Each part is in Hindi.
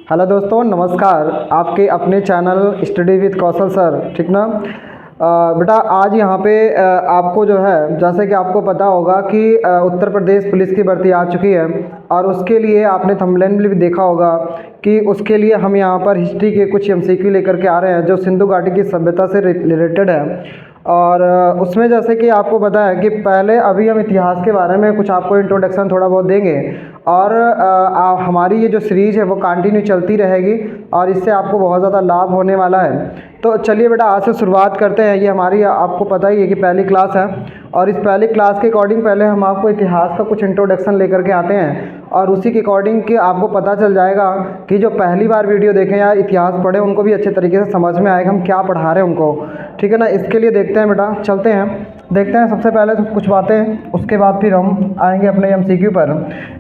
हेलो दोस्तों, नमस्कार। आपके अपने channel study with Kaushal sir, ठीक ना। बेटा आज यहाँ पे आपको जो है, जैसे कि आपको पता होगा कि उत्तर प्रदेश पुलिस की भर्ती आ चुकी है और उसके लिए आपने थंबनेल में भी देखा होगा कि उसके लिए हम यहाँ पर हिस्ट्री के कुछ एमसीक्यू लेकर के आ रहे हैं जो सिंधु घाटी की सभ्यता से रिलेटेड है। और उसमें जैसे कि आपको पता है कि पहले अभी हम इतिहास के बारे में कुछ आपको इंट्रोडक्शन थोड़ा बहुत देंगे और हमारी ये जो सीरीज़ है वो कंटिन्यू चलती रहेगी और इससे आपको बहुत ज़्यादा लाभ होने वाला है। तो चलिए बेटा आज से शुरुआत करते हैं। ये हमारी आपको पता ही है कि पहली क्लास है और इस पहली क्लास के अकॉर्डिंग पहले हम आपको इतिहास का कुछ इंट्रोडक्शन लेकर के आते हैं और उसी के अकॉर्डिंग कि आपको पता चल जाएगा कि जो पहली बार वीडियो देखें या इतिहास पढ़ें उनको भी अच्छे तरीके से समझ में आएगा हम क्या पढ़ा रहे हैं उनको, ठीक है ना। इसके लिए देखते हैं बेटा, चलते हैं देखते हैं सबसे पहले तो कुछ बातें, उसके बाद फिर हम आएंगे अपने एमसीक्यू पर।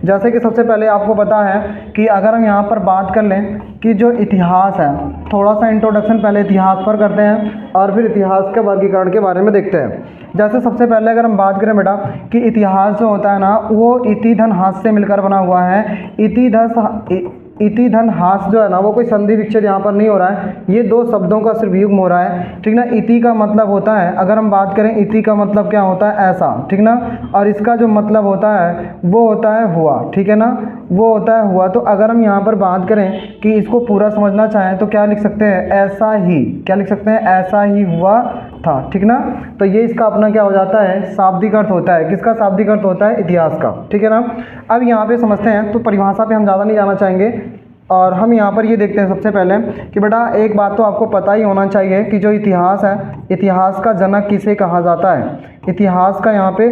जैसे कि सबसे पहले आपको पता है कि अगर हम यहाँ पर बात कर लें कि जो इतिहास है, थोड़ा सा इंट्रोडक्शन पहले इतिहास पर करते हैं और फिर इतिहास के वर्गीकरण के बारे में देखते हैं। जैसे सबसे पहले अगर हम बात करें बेटा कि इतिहास जो होता है ना वो इति धन हास से मिलकर बना हुआ है। इति धन हास जो है ना वो कोई संधि विच्छेद यहाँ पर नहीं हो रहा है, ये दो शब्दों का सिर्फ युग्म हो रहा है, ठीक ना। इति का मतलब होता है, अगर हम बात करें इति का मतलब क्या होता है, ऐसा, ठीक ना। और इसका जो मतलब होता है वो होता है हुआ, ठीक है ना, वो होता है हुआ। तो अगर हम यहाँ पर बात करें कि इसको पूरा समझना चाहें तो क्या लिख सकते हैं, ऐसा ही, क्या लिख सकते हैं, ऐसा ही हुआ था, ठीक ना। तो ये इसका अपना क्या हो जाता है, शाब्दिक अर्थ होता है। किसका शाब्दिक अर्थ होता है, इतिहास का, ठीक है ना। अब यहाँ पे समझते हैं, तो परिभाषा पे हम ज़्यादा नहीं जाना चाहेंगे और हम यहाँ पर ये देखते हैं सबसे पहले कि बेटा एक बात तो आपको पता ही होना चाहिए कि जो इतिहास है, इतिहास का जनक किसे कहा जाता है। इतिहास का यहाँ पे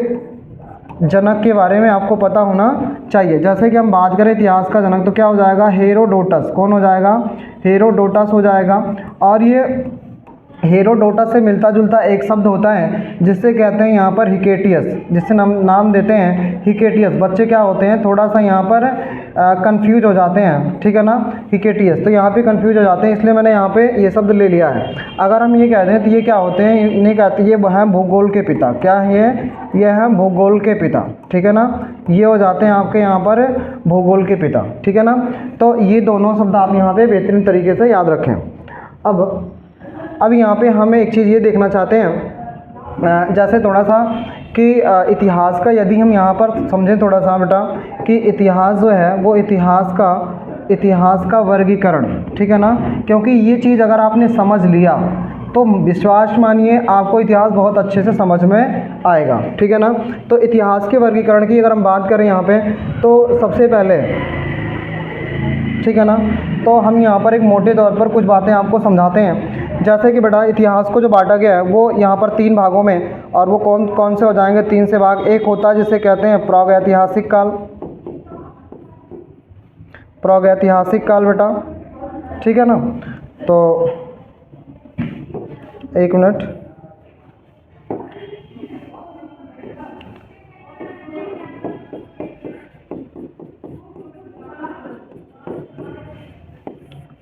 जनक के बारे में आपको पता होना चाहिए। जैसे कि हम बात करें इतिहास का जनक तो क्या हो जाएगा, हेरोडोटस। कौन हो जाएगा, हेरोडोटस हो जाएगा। और ये हेरोडोटस से मिलता जुलता एक शब्द होता है जिससे कहते हैं यहाँ पर हिकेटियस, जिससे नाम देते हैं हिकेटियस। बच्चे क्या होते हैं थोड़ा सा यहाँ पर कंफ्यूज हो जाते हैं, ठीक है ना, हिकेटियस। तो यहाँ पे कंफ्यूज हो जाते हैं, इसलिए मैंने यहाँ पे ये शब्द ले लिया है। अगर हम ये कहते हैं तो ये क्या होते हैं, इन्हें कहते हैं, ये हैं भूगोल के पिता। क्या है ये हैं भूगोल के पिता, ठीक है ना। ये हो जाते हैं आपके यहाँ पर भूगोल के पिता, ठीक है ना। तो ये दोनों शब्द आप यहाँ पे बेहतरीन तरीके से याद रखें। अब यहाँ पे हमें एक चीज़ ये देखना चाहते हैं, जैसे थोड़ा सा कि इतिहास का यदि हम यहाँ पर समझें थोड़ा सा बेटा कि इतिहास जो है वो इतिहास का वर्गीकरण, ठीक है ना। क्योंकि ये चीज़ अगर आपने समझ लिया तो विश्वास मानिए आपको इतिहास बहुत अच्छे से समझ में आएगा, ठीक है ना। तो इतिहास के वर्गीकरण की अगर हम बात करें यहाँ पे तो सबसे पहले, ठीक है ना, तो हम यहाँ पर एक मोटे तौर पर कुछ बातें आपको समझाते हैं। जैसे कि बेटा इतिहास को जो बांटा गया है वो यहाँ पर 3 भागों में, और वो कौन कौन से हो जाएंगे, 3 से भाग। एक होता है जिसे कहते हैं प्रागैतिहासिक काल, प्रागैतिहासिक काल बेटा, ठीक है ना। तो एक मिनट,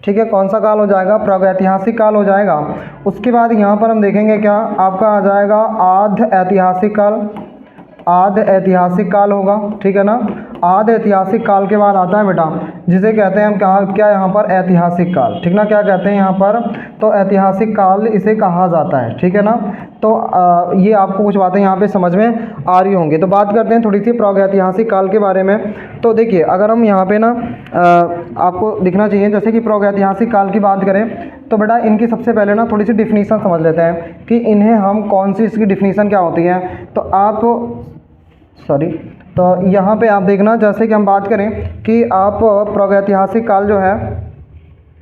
ठीक है, कौन सा काल हो जाएगा, प्रागैतिहासिक काल हो जाएगा। उसके बाद यहाँ पर हम देखेंगे क्या आपका आ जाएगा आद्य ऐतिहासिक काल, आद्य ऐतिहासिक काल होगा, ठीक है ना। आद्य ऐतिहासिक काल के बाद आता है बेटा जिसे कहते हैं हम क्या यहाँ पर ऐतिहासिक काल, ठीक ना। क्या कहते हैं यहाँ पर, तो ऐतिहासिक काल इसे कहा जाता है, ठीक है ना। तो ये आपको कुछ बातें यहाँ पे समझ में आ रही होंगी। तो बात करते हैं थोड़ी सी प्रागैतिहासिक काल के बारे में। तो देखिए अगर हम यहाँ पे ना आपको दिखना चाहिए, जैसे कि प्रागैतिहासिक काल की बात करें तो बेटा इनकी सबसे पहले ना थोड़ी सी डिफिनीसन समझ लेते हैं कि इन्हें हम कौन सी, इसकी डिफिनीसन क्या होती है। तो यहाँ पे आप देखना, जैसे कि हम बात करें कि आप प्रागैतिहासिक काल जो है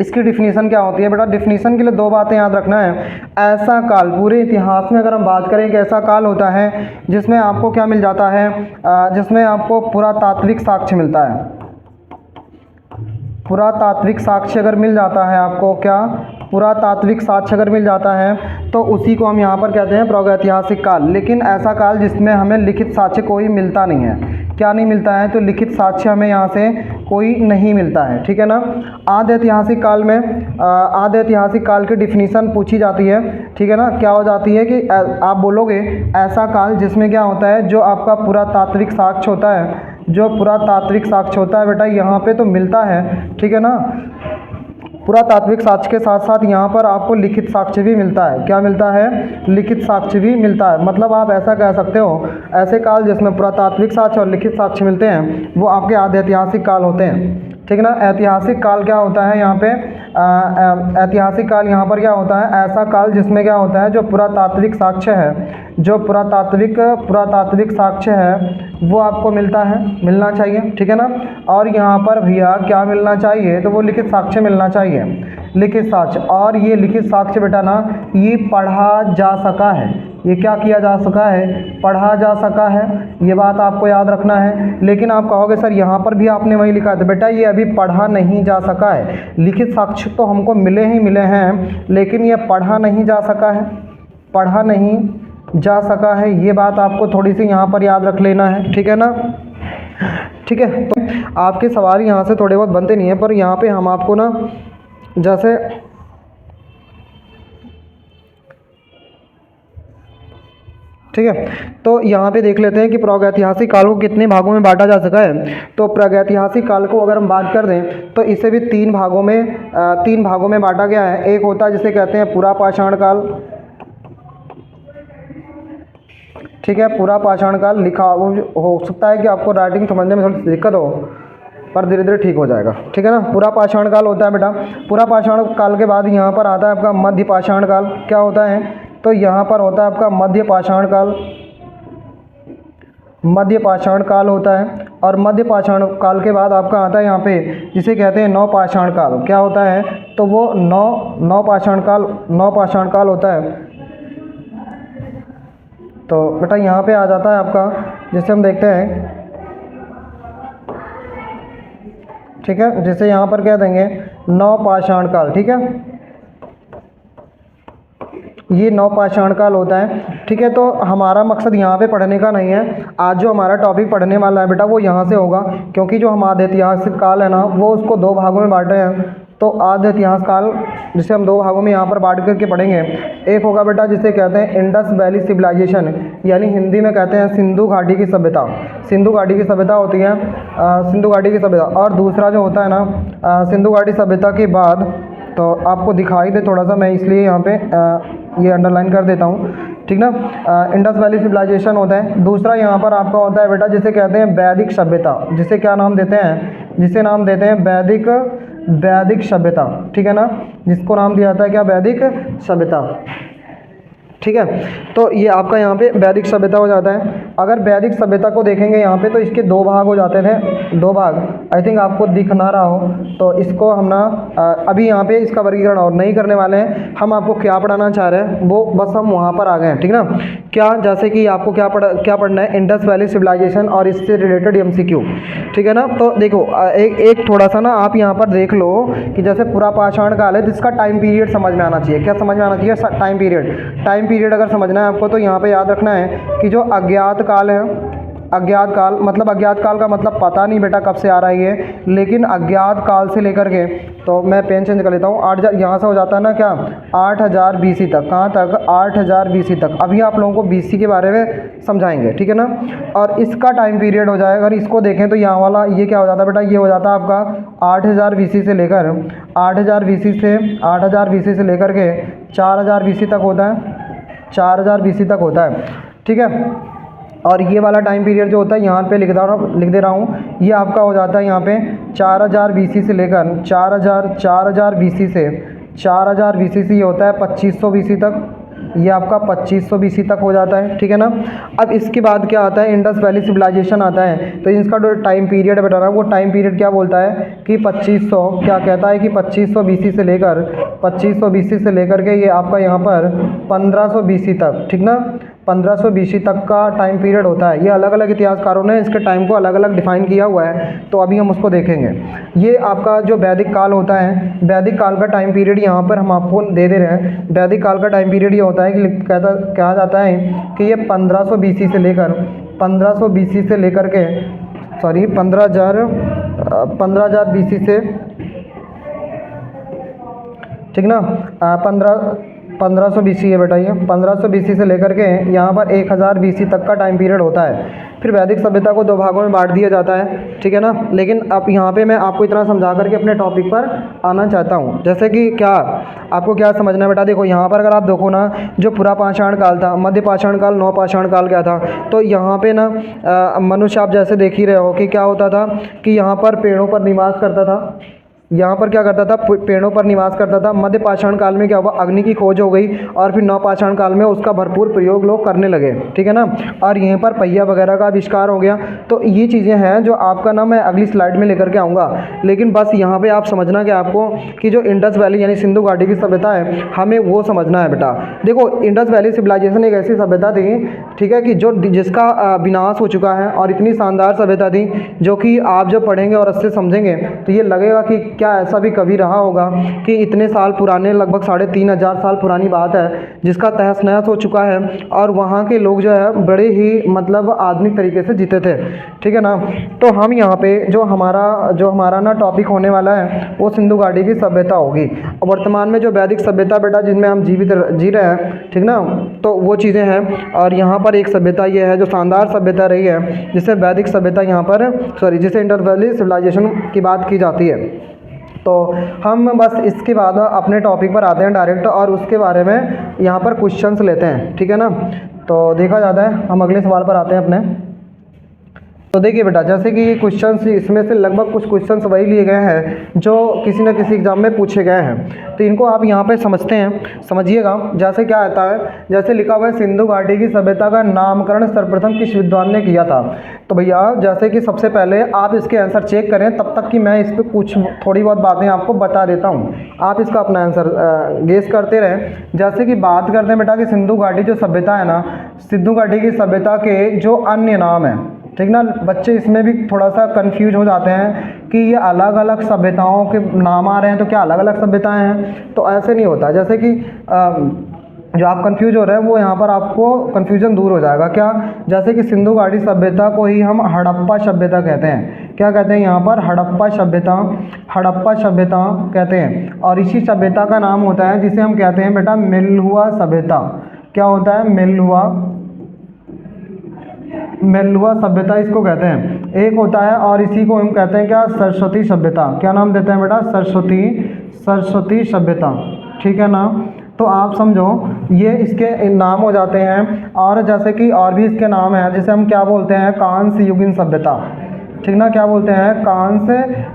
इसकी डिफिनीसन क्या होती है बेटा। डिफिनीसन के लिए 2 बातें याद रखना है। ऐसा काल, पूरे इतिहास में अगर हम बात करें कि ऐसा काल होता है जिसमें आपको क्या मिल जाता है, जिसमें आपको पुरातात्विक साक्ष्य मिलता है। पुरातात्विक साक्ष्य अगर मिल जाता है आपको, क्या पुरातात्विक साक्ष्य अगर मिल जाता है तो उसी को हम यहाँ पर कहते हैं प्रागैतिहासिक काल। लेकिन ऐसा काल जिसमें हमें लिखित साक्ष्य कोई मिलता नहीं है। क्या नहीं मिलता है, तो लिखित साक्ष्य हमें यहाँ से कोई नहीं मिलता है, ठीक है ना। आद्य ऐतिहासिक काल में आद्य ऐतिहासिक काल की डिफिनीसन पूछी जाती है, ठीक है ना। क्या हो जाती है कि आप बोलोगे ऐसा काल जिसमें क्या होता है, जो आपका पुरातात्विक साक्ष्य होता है, जो पुरातात्विक साक्ष्य होता है बेटा यहाँ पे तो मिलता है, ठीक है ना। पुरातात्विक साक्ष्य के साथ साथ यहाँ पर आपको लिखित साक्ष्य भी मिलता है। क्या मिलता है? लिखित साक्ष्य भी मिलता है। मतलब आप ऐसा कह सकते हो, ऐसे काल जिसमें पुरातात्विक साक्ष्य और लिखित साक्ष्य मिलते हैं वो आपके आद्य ऐतिहासिक काल होते हैं। ठीक है ना। ऐतिहासिक काल क्या होता है यहाँ पे? ऐतिहासिक काल यहाँ पर क्या होता है? ऐसा काल जिसमें क्या होता है, जो पुरातात्विक साक्ष्य है, जो पुरातात्विक साक्ष्य है वो आपको मिलता है, मिलना चाहिए। ठीक है ना। और यहाँ पर भैया क्या मिलना चाहिए? तो वो लिखित साक्ष्य मिलना चाहिए, लिखित साक्ष्य। और ये लिखित साक्ष्य बेटा ना, ये पढ़ा जा सका है। ये क्या किया जा सका है? पढ़ा जा सका है। ये बात आपको याद रखना है। लेकिन आप कहोगे सर यहाँ पर भी आपने वही लिखा है, तो बेटा ये अभी पढ़ा नहीं जा सका है। लिखित साक्ष्य तो हमको मिले ही मिले हैं, लेकिन ये पढ़ा नहीं जा सका है, पढ़ा नहीं जा सका है। ये बात आपको थोड़ी सी यहाँ पर याद रख लेना है। ठीक है ना। ठीक है। तो आपके सवाल यहाँ से थोड़े बहुत बनते नहीं हैं, पर यहाँ पे हम आपको ना जैसे ठीक है, तो यहाँ पे देख लेते हैं कि प्रागैतिहासिक काल को कितने भागों में बांटा जा सका है। तो प्रागैतिहासिक काल को अगर हम बात कर दें तो इसे भी तीन भागों में बांटा गया है। एक होता है जिसे कहते हैं पुरापाषाण काल। ठीक है, पुरापाषाण काल लिखा हो सकता है कि आपको राइटिंग समझने में थोड़ी दिक्कत हो, पर धीरे धीरे ठीक हो जाएगा। ठीक है ना। पुरापाषाण काल होता है बेटा। पुरापाषाण काल के बाद यहाँ पर आता है आपका मध्यपाषाण काल। क्या होता है? तो यहाँ पर होता है आपका मध्यपाषाण काल। मध्यपाषाण काल होता है। और मध्यपाषाण काल के बाद आपका आता है यहाँ पे जिसे कहते हैं नवपाषाण काल। क्या होता है? तो वो नवपाषाण काल होता है। तो बेटा यहाँ पे आ जाता है आपका, जिसे हम देखते हैं, ठीक है, जिसे यहाँ पर कह देंगे नवपाषाण काल। ठीक है, ये नवपाषाण काल होता है। ठीक है, तो हमारा मकसद यहाँ पे पढ़ने का नहीं है। आज जो हमारा टॉपिक पढ़ने वाला है बेटा वो यहाँ से होगा, क्योंकि जो हमारा ऐतिहासिक काल है ना वो उसको दो भागों में बांट रहे हैं। तो आद्य इतिहास काल जिसे हम दो भागों में यहाँ पर बांट करके पढ़ेंगे। एक होगा बेटा जिसे कहते हैं इंडस वैली सिविलाइजेशन, यानी हिंदी में कहते हैं सिंधु घाटी की सभ्यता। सिंधु घाटी की सभ्यता होती है, सिंधु घाटी की सभ्यता। और दूसरा जो होता है ना, सिंधु घाटी सभ्यता के बाद, तो आपको दिखाई दे थोड़ा सा, मैं इसलिए यहाँ पे ये अंडरलाइन कर देता हूँ। ठीक ना। इंडस वैली सिविलाइजेशन होता है। दूसरा यहाँ पर आपका होता है बेटा जिसे कहते हैं वैदिक सभ्यता, जिसे क्या नाम देते हैं? जिसे नाम देते हैं वैदिक सभ्यता। ठीक है ना, जिसको नाम दिया जाता है क्या? वैदिक सभ्यता। ठीक है, तो ये आपका यहाँ पे वैदिक सभ्यता हो जाता है। अगर वैदिक सभ्यता को देखेंगे यहाँ पे तो इसके दो भाग हो जाते थे, दो भाग। आई थिंक आपको दिख ना रहा हो, तो इसको हम ना अभी यहाँ पे इसका वर्गीकरण और नहीं करने वाले हैं। हम आपको क्या पढ़ाना चाह रहे हैं वो बस हम वहाँ पर आ गए हैं। ठीक ना। क्या, जैसे कि आपको क्या पढ़ना है? इंडस वैली सिविलाइजेशन और इससे रिलेटेड MCQ। ठीक है ना। तो देखो एक थोड़ा सा ना आप यहाँ पर देख लो कि जैसे पुरापाषाण काल है, जिसका टाइम पीरियड समझ में आना चाहिए। क्या समझ में आना चाहिए? टाइम पीरियड अगर समझना है आपको तो यहाँ पे याद रखना है कि जो अज्ञात काल है, अज्ञात काल का मतलब पता नहीं बेटा कब से आ रहा है ये, लेकिन अज्ञात काल से लेकर के, तो मैं पेन चेंज कर लेता हूँ, 8000 यहाँ से हो जाता है ना क्या, 8000 BC तक। कहाँ तक? 8000 BC तक। अभी आप लोगों को BC के बारे में समझाएंगे। ठीक है ना। और इसका टाइम पीरियड हो जाएगा, अगर इसको देखें तो यहाँ वाला ये क्या हो जाता है बेटा? ये हो जाता है आपका 8000 BC से लेकर 8000 BC से लेकर के 4000 BC तक होता है, 4000 BC तक होता है। ठीक है। और ये वाला टाइम पीरियड जो होता है यहाँ पे लिख दे रहा हूँ, ये आपका हो जाता है यहाँ पे 4000 BC से लेकर 4000 BC से 4000 BC से ये होता है 2500 BC तक। ये आपका 2500 BC तक हो जाता है। ठीक है ना। अब इसके बाद क्या आता है? इंडस वैली सिविलाइजेशन आता है। तो इसका जो टाइम पीरियड बता रहा है वो टाइम पीरियड क्या बोलता है कि 2500, क्या कहता है कि 2500 BC से लेकर 2500 BC से लेकर के ये आपका यहाँ पर 1500 BC तक। ठीक ना। 1500 BC तक का टाइम पीरियड होता है। ये अलग अलग इतिहासकारों ने इसके टाइम को अलग अलग डिफाइन किया हुआ है, तो अभी हम उसको देखेंगे। ये आपका जो वैदिक काल होता है, वैदिक काल का टाइम पीरियड यहाँ पर हम आपको दे रहे हैं। वैदिक काल का टाइम पीरियड ये होता है कि कहा जाता है कि ये 1500 BC से लेकर 15000 BC से, ठीक ना, 1500 BC है बेटा, ये 1500 BC से लेकर के यहाँ पर 1000 BC तक का टाइम पीरियड होता है। फिर वैदिक सभ्यता को 2 भागों में बांट दिया जाता है, ठीक है ना। लेकिन अब यहाँ पे मैं आपको इतना समझा करके अपने टॉपिक पर आना चाहता हूँ। जैसे कि क्या आपको क्या समझना है बेटा, देखो यहाँ पर अगर आप देखो ना, जो पूरा पाषाण काल था, मध्य पाषाण काल, नव पाषाण काल क्या था, तो यहाँ पे ना मनुष्य आप जैसे देख ही रहे हो कि क्या होता था कि यहाँ पर पेड़ों पर निवास करता था, यहाँ पर क्या करता था, पेड़ों पर निवास करता था। मध्य पाषाण काल में क्या हुआ, अग्नि की खोज हो गई, और फिर नव पाषाण काल में उसका भरपूर प्रयोग लोग करने लगे, ठीक है ना। और यहीं पर पहिया वगैरह का आविष्कार हो गया। तो ये चीज़ें हैं जो आपका ना मैं अगली स्लाइड में लेकर के आऊँगा। लेकिन बस यहाँ पे आप समझना कि आपको कि जो इंडस वैली यानी सिंधु घाटी की सभ्यता है, हमें वो समझना है बेटा। देखो इंडस वैली सिविलाइजेशन एक ऐसी सभ्यता थी, ठीक है, कि जो जिसका विनाश हो चुका है, और इतनी शानदार सभ्यता थी जो कि आप जब पढ़ेंगे और उससे समझेंगे तो ये लगेगा कि क्या ऐसा भी कभी रहा होगा कि इतने साल पुराने, लगभग 3500 साल पुरानी बात है, जिसका तहस नहस हो चुका है, और वहाँ के लोग जो है बड़े ही मतलब आधुनिक तरीके से जीते थे, ठीक है ना। तो हम यहाँ पे जो हमारा ना टॉपिक होने वाला है वो सिंधु घाटी की सभ्यता होगी। और वर्तमान में जो वैदिक सभ्यता बेटा जिनमें हम जी रहे हैं, ठीक ना, तो वो चीज़ें हैं। और यहाँ पर एक सभ्यता ये है जो शानदार सभ्यता रही है, जिसे वैदिक सभ्यता यहाँ पर जिसे इंडस वैली सिविलाइजेशन की बात की जाती है। तो हम बस इसके बाद अपने टॉपिक पर आते हैं डायरेक्ट, और उसके बारे में यहाँ पर क्वेश्चंस लेते हैं, ठीक है ना। तो देखा जाता है, हम अगले सवाल पर आते हैं अपने। तो देखिए बेटा, जैसे कि ये क्वेश्चंस, इसमें से लगभग कुछ क्वेश्चंस वही लिए गए हैं जो किसी न किसी एग्ज़ाम में पूछे गए हैं, तो इनको आप यहाँ पे समझते हैं, समझिएगा। जैसे क्या आता है, जैसे लिखा हुआ है सिंधु घाटी की सभ्यता का नामकरण सर्वप्रथम किस विद्वान ने किया था। तो भैया जैसे कि सबसे पहले आप इसके आंसर चेक करें, तब तक कि मैं इस पर कुछ थोड़ी बहुत बातें आपको बता देता हूँ, आप इसका अपना आंसर गेस करते रहें। जैसे कि बात करते हैं बेटा कि सिंधु घाटी जो सभ्यता है ना, सिंधु घाटी की सभ्यता के जो अन्य नाम हैं, ठीक ना, बच्चे इसमें भी थोड़ा सा कंफ्यूज हो जाते हैं कि ये अलग अलग सभ्यताओं के नाम आ रहे हैं, तो क्या अलग अलग सभ्यताएं हैं, तो ऐसे नहीं होता। जैसे कि जो आप कंफ्यूज हो रहे हैं वो यहाँ पर आपको कंफ्यूजन दूर हो जाएगा। क्या, जैसे कि सिंधु घाटी सभ्यता को ही हम हड़प्पा सभ्यता कहते हैं। क्या कहते हैं यहाँ पर, हड़प्पा सभ्यता कहते हैं। और इसी सभ्यता का नाम होता है जिसे हम कहते हैं बेटा मेलुआ सभ्यता। क्या होता है, मेलुआ सभ्यता इसको कहते हैं, एक होता है। और इसी को हम कहते हैं क्या, सरस्वती सभ्यता। क्या नाम देते हैं बेटा, सरस्वती सभ्यता, ठीक है ना। तो आप समझो ये इसके नाम हो जाते हैं। और जैसे कि और भी इसके नाम हैं, जिसे हम क्या बोलते हैं, कांस्य युगीन सभ्यता, ठीक ना। क्या बोलते हैं,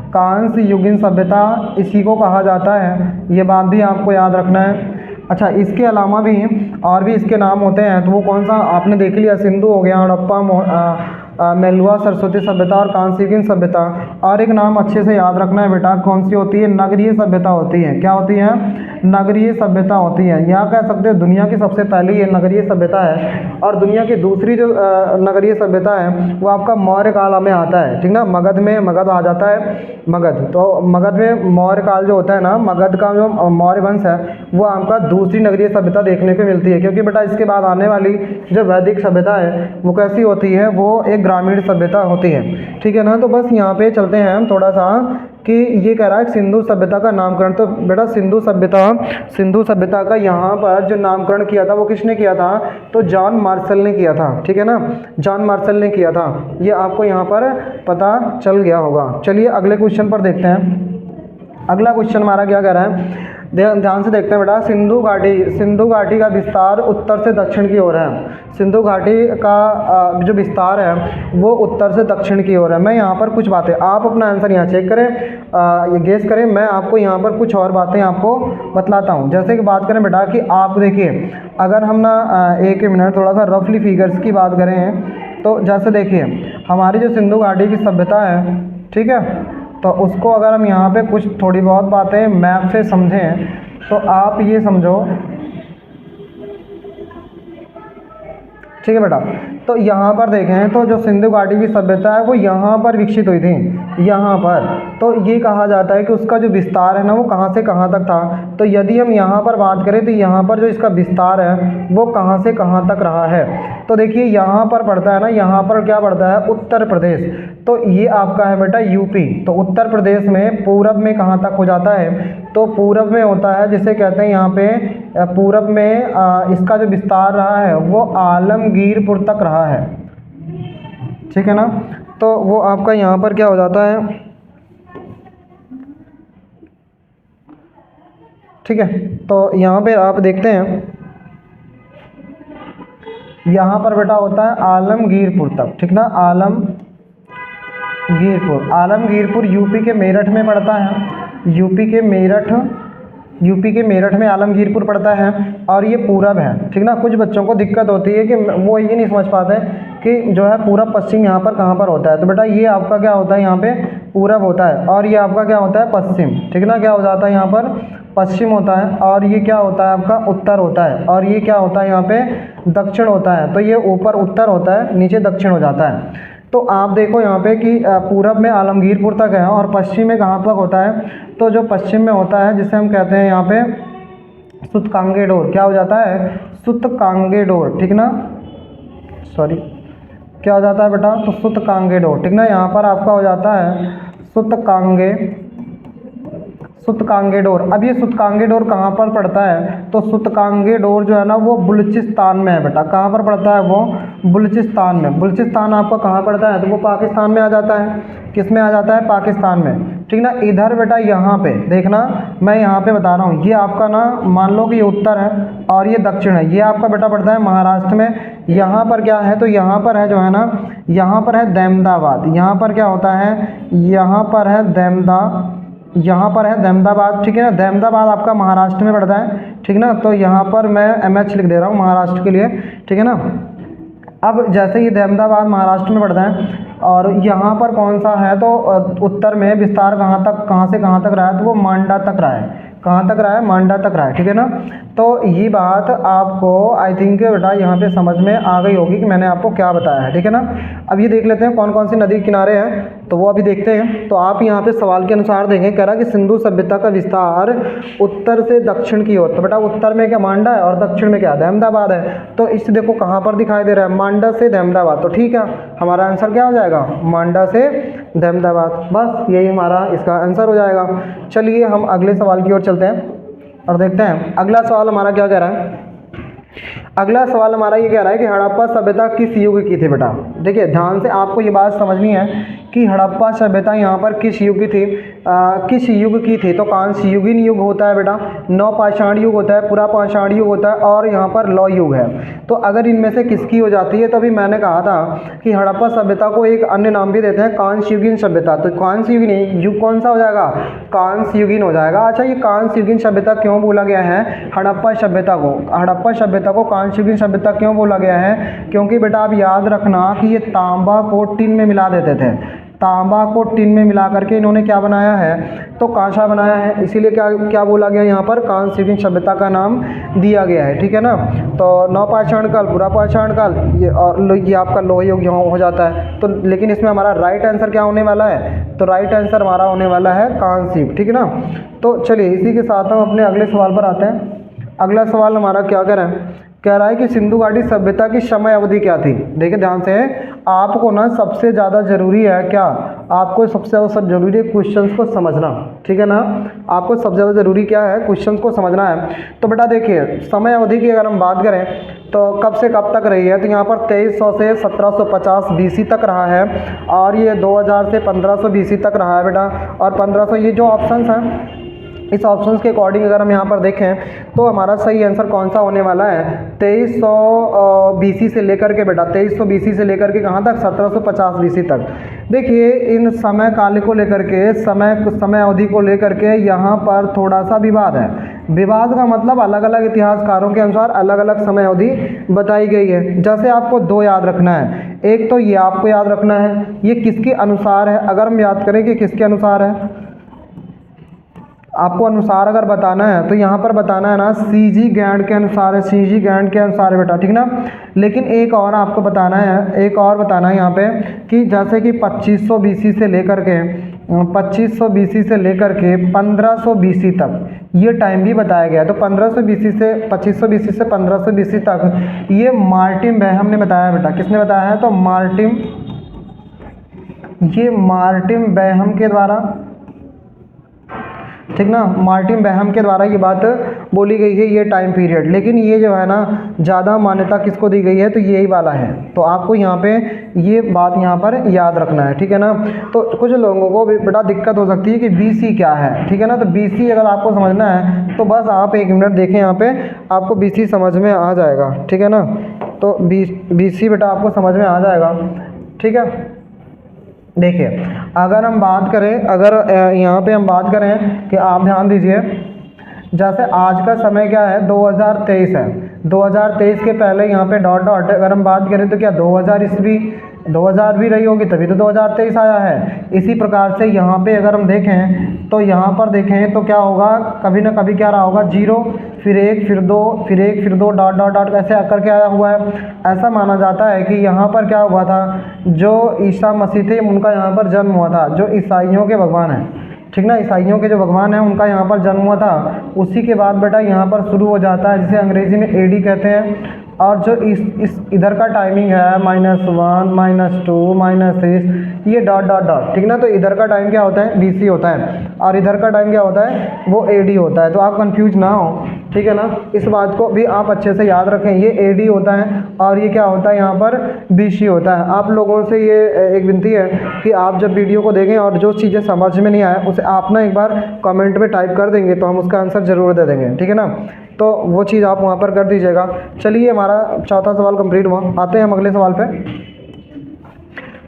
कांस्य युगीन सभ्यता इसी को कहा जाता है। ये बात भी आपको याद रखना है। अच्छा, इसके अलावा भी और भी इसके नाम होते हैं, तो वो कौन सा आपने देख लिया, सिंधु हो गया, हड़प्पा, मेलुआ, सरस्वती सभ्यता और कांस्ययुगीन सभ्यता। और एक नाम अच्छे से याद रखना है बेटा, कौन सी होती है, नगरीय सभ्यता होती है। क्या होती है, नगरीय सभ्यता होती है। यहाँ कह सकते हैं दुनिया की सबसे पहली ये नगरीय सभ्यता है। और दुनिया की दूसरी जो नगरीय सभ्यता है वो आपका मौर्य काल में आता है, ठीक ना। मगध आ जाता है, मगध। तो मगध में मौर्य काल जो होता है ना, मगध का जो मौर्य वंश है वो आपका दूसरी नगरीय सभ्यता देखने को मिलती है। क्योंकि बेटा इसके बाद आने वाली जो वैदिक सभ्यता है वो कैसी होती है, वो एक ग्रामीण सभ्यता होती है, ठीक है ना। तो बस यहाँ पे चलते हैं हम थोड़ा सा कि ये कह रहा है सिंधु सभ्यता का नामकरण। तो बेटा सिंधु सभ्यता का यहाँ पर जो नामकरण किया था वो किसने किया था, तो जॉन मार्शल ने किया था, ठीक है ना। जॉन मार्शल ने किया था, ये आपको यहाँ पर पता चल गया होगा। चलिए अगले क्वेश्चन पर देखते हैं। अगला क्वेश्चन हमारा क्या कह रहा है, ध्यान से देखते हैं बेटा। सिंधु घाटी का विस्तार उत्तर से दक्षिण की ओर है। सिंधु घाटी का जो विस्तार है वो उत्तर से दक्षिण की ओर है। मैं यहाँ पर कुछ बातें, आप अपना आंसर यहाँ चेक करें, ये गेस करें, मैं आपको यहाँ पर कुछ और बातें आपको बतलाता हूँ। जैसे कि बात करें बेटा कि आप देखिए, अगर हम ना एक मिनट थोड़ा सा रफली फिगर्स की बात करें, तो जैसे देखिए हमारी जो सिंधु घाटी की सभ्यता है, ठीक है, तो उसको अगर हम यहाँ पे कुछ थोड़ी बहुत बातें मैप से समझें, तो आप ये समझो, ठीक है बेटा। तो यहाँ पर देखें तो जो सिंधु घाटी की सभ्यता है वो यहाँ पर विकसित हुई थी, यहाँ पर। तो ये कहा जाता है कि उसका जो विस्तार है ना वो कहाँ से कहाँ तक था। तो यदि हम यहाँ पर बात करें तो यहाँ पर जो इसका विस्तार है वो कहाँ से कहाँ तक रहा है। तो देखिए यहाँ पर पड़ता है ना, यहाँ पर क्या पड़ता है, उत्तर प्रदेश। तो ये आपका है बेटा यूपी। तो उत्तर प्रदेश में पूरब में कहाँ तक हो जाता है, तो पूरब में होता है, जिसे कहते हैं यहाँ पे पूरब में इसका जो विस्तार रहा है वो आलमगीरपुर तक रहा है। ठीक है ना। तो वो आपका यहाँ पर क्या हो जाता है, ठीक है। तो यहाँ पे आप देखते हैं, यहाँ पर बेटा होता है आलमगीरपुर तक, ठीक ना। आलमगीरपुर यूपी के मेरठ में पड़ता है, यूपी के मेरठ में आलमगीरपुर पड़ता है और ये पूरब है, ठीक ना। कुछ बच्चों को दिक्कत होती है कि वो ये नहीं समझ पाते कि जो है पूरब पश्चिम यहाँ पर कहाँ पर होता है। तो बेटा ये आपका क्या होता है, यहाँ पे पूरब होता है और ये आपका क्या होता है, पश्चिम, ठीक ना। क्या हो जाता है, यहाँ पर पश्चिम होता है और ये क्या होता है आपका उत्तर होता है और ये क्या होता है यहाँ पे दक्षिण होता है। तो ये ऊपर उत्तर होता है, नीचे दक्षिण हो जाता है। तो आप देखो यहाँ पे कि पूरब में आलमगीरपुर तक है और पश्चिम में कहाँ तक होता है, तो जो पश्चिम में होता है जिसे हम कहते हैं यहाँ पे सूतकांगेडोर, क्या हो जाता है, सूतकांगेडोर, ठीक ना। सॉरी, क्या हो जाता है बेटा, तो सूतकांगेडोर, ठीक ना। यहाँ पर आपका हो जाता है सूतकांगेडोर। अब ये सूतकांगेडोर कहाँ पर पड़ता है, तो सूतकांगेडोर जो है ना वो बलूचिस्तान में है बेटा। कहाँ पर पड़ता है वो, बलूचिस्तान में। बलूचिस्तान आपका कहाँ पड़ता है, तो वो पाकिस्तान में आ जाता है। किस में आ जाता है, पाकिस्तान में, ठीक ना। इधर बेटा यहाँ पे देखना, मैं यहाँ पे बता रहा हूँ, ये आपका ना मान लो कि ये उत्तर है और ये दक्षिण है। ये आपका बेटा पड़ता है महाराष्ट्र में। यहाँ पर क्या है, तो यहाँ पर है जो है ना, यहाँ पर है अहमदाबाद। यहाँ पर क्या होता है, यहाँ पर है अहमदाबाद, ठीक है ना। अहमदाबाद आपका महाराष्ट्र में पड़ता है, ठीक ना। तो यहाँ पर मैं MH लिख दे रहा हूँ महाराष्ट्र के लिए, ठीक है ना। अब जैसे ये अहमदाबाद महाराष्ट्र में पड़ता है और यहाँ पर कौन सा है, तो उत्तर में विस्तार कहाँ से कहाँ तक रहा है, तो वो मांडा तक रहा है। कहाँ तक रहा है, मांडा तक रहा है, ठीक है ना। तो ये बात आपको आई थिंक बेटा यहाँ पे समझ में आ गई होगी कि मैंने आपको क्या बताया है, ठीक है ना। अब ये देख लेते हैं कौन कौन सी नदी किनारे हैं, तो वो अभी देखते हैं। तो आप यहाँ पे सवाल के अनुसार देखें, कह रहा है कि सिंधु सभ्यता का विस्तार उत्तर से दक्षिण की ओर। तो बेटा उत्तर में क्या मांडा है और दक्षिण में क्या अहमदाबाद है। तो इस देखो कहाँ पर दिखाई दे रहा है, मांडा से अहमदाबाद। तो ठीक है, हमारा आंसर क्या हो जाएगा, मांडा से अहमदाबाद। बस यही हमारा इसका आंसर हो जाएगा। चलिए हम अगले सवाल की ओर चलते हैं और देखते हैं अगला सवाल हमारा क्या कह रहा है। अगला सवाल हमारा ये कह रहा है कि हड़प्पा सभ्यता किस युग की थी बेटा। देखिए ध्यान से आपको ये बात समझनी है कि हड़प्पा सभ्यता यहाँ पर किस युग की थी, किस युग की थी। तो कांस्य युगीन युग होता है बेटा, नवपाषाण युग होता है, पुरापाषाण युग होता है और यहाँ पर लौह युग है। तो अगर इनमें से किसकी हो जाती है, तो अभी मैंने कहा था कि हड़प्पा सभ्यता को एक अन्य नाम भी देते हैं कांस्य युगीन सभ्यता। तो कांस्य युगीन युग कौन सा हो जाएगा, कांस्य युगीन हो जाएगा। अच्छा ये कांस्य युगीन सभ्यता क्यों बोला गया है हड़प्पा सभ्यता को, हड़प्पा सभ्यता को कांस्य युगीन सभ्यता क्यों बोला गया है, क्योंकि बेटा आप याद रखना कि ये तांबा को टिन में मिला देते थे। तांबा को टिन में मिला करके इन्होंने क्या बनाया है, तो कांसा बनाया है। इसीलिए क्या क्या बोला गया यहाँ पर, कांस्य युगीन सभ्यता का नाम दिया गया है, ठीक है ना। तो नवपाषाण काल, पुरापाषाण काल, ये और ये आपका लोह युग हो जाता है। तो लेकिन इसमें हमारा राइट आंसर क्या होने वाला है, तो राइट आंसर हमारा होने वाला है कांस्य युग, ठीक है ना। तो चलिए इसी के साथ हम अपने अगले सवाल पर आते हैं। अगला सवाल हमारा क्या कह रहा है कि सिंधु घाटी सभ्यता की समय अवधि क्या थी। देखिए ध्यान से, आपको ना सबसे ज़्यादा जरूरी है क्या, आपको सबसे ज़्यादा सब जरूरी है क्वेश्चंस को समझना, ठीक है ना। आपको सबसे ज़्यादा जरूरी क्या है, क्वेश्चंस को समझना है। तो बेटा देखिए समय अवधि की अगर हम बात करें तो कब से कब तक रही है, तो यहाँ पर 2300 से 1750 BC तक रहा है और ये 2000 से 1500 BC तक रहा है बेटा। और 1500 ये जो ऑप्शंस हैं, इस ऑप्शंस के अकॉर्डिंग अगर हम यहाँ पर देखें तो हमारा सही आंसर कौन सा होने वाला है, 2300 BC से लेकर के बेटा 2300 BC से लेकर के कहाँ तक, 1750 BC तक। देखिए इन समय काल को लेकर के, समय अवधि को लेकर के यहाँ पर थोड़ा सा विवाद है। विवाद का मतलब अलग अलग इतिहासकारों के अनुसार अलग अलग समय अवधि बताई गई है। जैसे आपको दो याद रखना है, एक तो ये आपको याद रखना है ये किसके अनुसार है। अगर हम याद करें कि किसके अनुसार है, आपको अनुसार अगर बताना है तो यहाँ पर बताना है ना CG गैंड के अनुसार है, CG गैंड के अनुसार है बेटा, ठीक ना। लेकिन एक और आपको बताना है, एक और बताना है यहाँ पे कि जैसे कि 2500 BC से लेकर के 2500 BC से लेकर के 1500 BC तक ये टाइम भी बताया गया है। तो 1500 BC से 2500 BC से 1500 BC तक ये मार्टिन बेहम ने बताया बेटा। किसने बताया है, तो मार्टिन बेहम के द्वारा, ठीक ना, मार्टिन बेहम के द्वारा ये बात बोली गई है, ये टाइम पीरियड। लेकिन ये जो है ना ज़्यादा मान्यता किसको दी गई है, तो यही वाला है। तो आपको यहाँ पे ये बात यहाँ पर याद रखना है, ठीक है ना। तो कुछ लोगों को बड़ा दिक्कत हो सकती है कि BC क्या है, ठीक है ना। तो BC अगर आपको समझना है तो बस आप 1 मिनट देखें, यहाँ पे आपको BC समझ में आ जाएगा, ठीक है ना। तो BC बेटा आपको समझ में आ जाएगा, ठीक है। देखिए अगर हम बात करें, अगर यहाँ पे हम बात करें कि आप ध्यान दीजिए, जैसे आज का समय क्या है, 2023 है। 2023 के पहले यहाँ पे डॉट डॉट अगर हम बात करें तो क्या 2000 ईस्वी 2000 भी रही होगी, तभी तो 2023 आया है। इसी प्रकार से यहाँ पे अगर हम देखें तो यहाँ पर देखें तो क्या होगा, कभी ना कभी क्या रहा होगा, 0 फिर 1 फिर 2 फिर 1 फिर 2 डॉट डॉट डॉट ऐसे करके आया हुआ है। ऐसा माना जाता है कि यहाँ पर क्या हुआ था, जो ईसा मसीह थे उनका यहाँ पर जन्म हुआ था, जो ईसाइयों के भगवान हैं, ठीक ना, ईसाइयों के जो भगवान हैं उनका यहाँ पर जन्म हुआ था। उसी के बाद बेटा यहाँ पर शुरू हो जाता है जिसे अंग्रेजी में AD कहते हैं। और जो इस इधर का टाइमिंग है -1 -2 -6 ये डॉट डॉट डॉट, ठीक ना। तो इधर का टाइम क्या होता है, BC होता है, और इधर का टाइम क्या होता है, वो AD होता है। तो आप कंफ्यूज ना हो, ठीक है ना। इस बात को भी आप अच्छे से याद रखें, ये AD होता है और ये क्या होता है, यहाँ पर BC होता है। आप लोगों से ये एक विनती है कि आप जब वीडियो को देखें और जो चीज़ें समझ में नहीं आए उसे आप ना एक बार कमेंट में टाइप कर देंगे तो हम उसका आंसर ज़रूर दे देंगे, ठीक है ना। तो वो चीज़ आप वहाँ पर कर दीजिएगा। चलिए हमारा चौथा सवाल कंप्लीट हुआ, आते हैं हम अगले सवाल पे।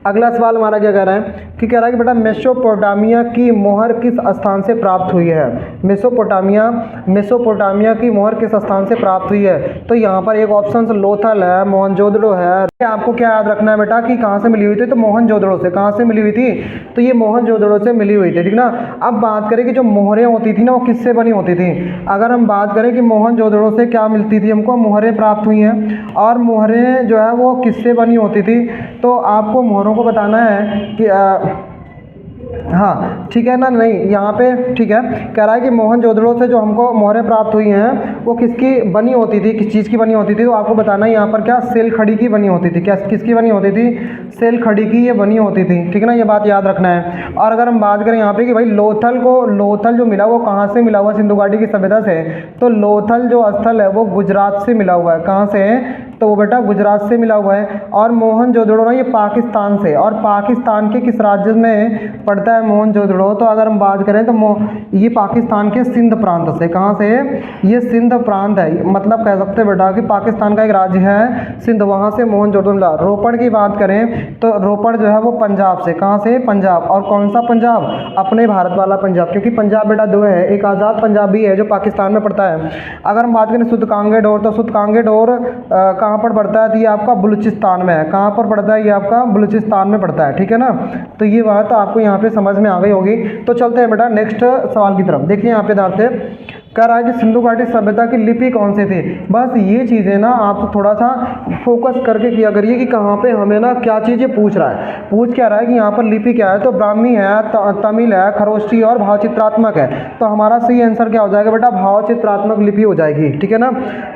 अगला सवाल हमारा क्या कह रहा है कि कह रहा है कि बेटा मेसोपोटामिया की मोहर किस स्थान से प्राप्त हुई है। मेसोपोटामिया की मोहर किस स्थान से प्राप्त हुई है। तो यहाँ पर एक ऑप्शन लोथल है, मोहनजोदड़ो है। आपको क्या याद रखना है बेटा कि कहाँ से मिली हुई थी, तो मोहनजोदड़ो से। कहाँ से मिली हुई थी, तो ये मोहनजोदड़ो से मिली हुई थी, ठीक ना। अब बात करें कि जो मोहरें होती थी ना वो किससे बनी होती थी। अगर हम बात करें कि मोहनजोदड़ो से क्या मिलती थी हमको, मोहरें प्राप्त हुई हैं, और मोहरें जो है वो किससे बनी होती थी, तो आपको मोहरों को बताना है कि हाँ ठीक है ना, नहीं यहाँ पे ठीक है, कह रहा है कि मोहनजोदड़ो से जो हमको मोहरें प्राप्त हुई हैं वो किसकी बनी होती थी, किस चीज़ की बनी होती थी। तो आपको बताना है यहाँ पर क्या, सेल खड़ी की बनी होती थी। क्या किसकी बनी होती थी, सेल खड़ी की ये बनी होती थी, ठीक है ना, ये बात याद रखना है। और अगर हम बात करें यहाँ पे कि भाई लोथल जो मिला वो कहाँ से मिला हुआ, सिंधु घाटी की सभ्यता से। तो लोथल जो स्थल है वो गुजरात से मिला हुआ है। कहाँ से, तो वो बेटा गुजरात से मिला हुआ है। और मोहनजोदड़ो ना ये पाकिस्तान से, और पाकिस्तान के किस राज्य में पड़ता है मोहनजोदड़ो, तो अगर हम बात करें तो ये पाकिस्तान के सिंध प्रांत से। कहाँ से, ये सिंध प्रांत है, मतलब कह सकते हैं बेटा कि पाकिस्तान का एक राज्य है सिंध, वहाँ से मोहनजोदड़ो मिला। रोपड़ की बात करें तो रोपड़ जो है वो पंजाब से। कहाँ से, पंजाब। और कौन सा पंजाब, अपने भारत वाला पंजाब, क्योंकि पंजाब बेटा दो है, एक आज़ाद पंजाब भी है जो पाकिस्तान में पड़ता है। अगर हम बात करें सूतकांगे डोर, तो सूतकांगे डोर कहाँ पर पड़ता है, तो ये आपका बलूचिस्तान में है। कहाँ पर पड़ता है, ये आपका बलूचिस्तान में पड़ता है, ठीक है ना। तो ये बात आपको यहाँ पे समझ में आ गई होगी। तो चलते हैं बेटा नेक्स्ट सवाल की तरफ। देखिए यहाँ पे ध्यान से कह रहा है कि सिंधु घाटी सभ्यता की लिपि कौन सी थी। बस ये चीज़ें ना आप थोड़ा सा फोकस करके किया करिए कि कहाँ पे हमें ना क्या चीज़ें पूछ रहा है। पूछ क्या रहा है कि यहाँ पर लिपि क्या है, तो ब्राह्मी है, तमिल है, खरोष्ठी और भावचित्रात्मक है। तो हमारा सही आंसर क्या हो जाएगा बेटा, भावचित्रात्मक लिपि हो जाएगी, ठीक है ना।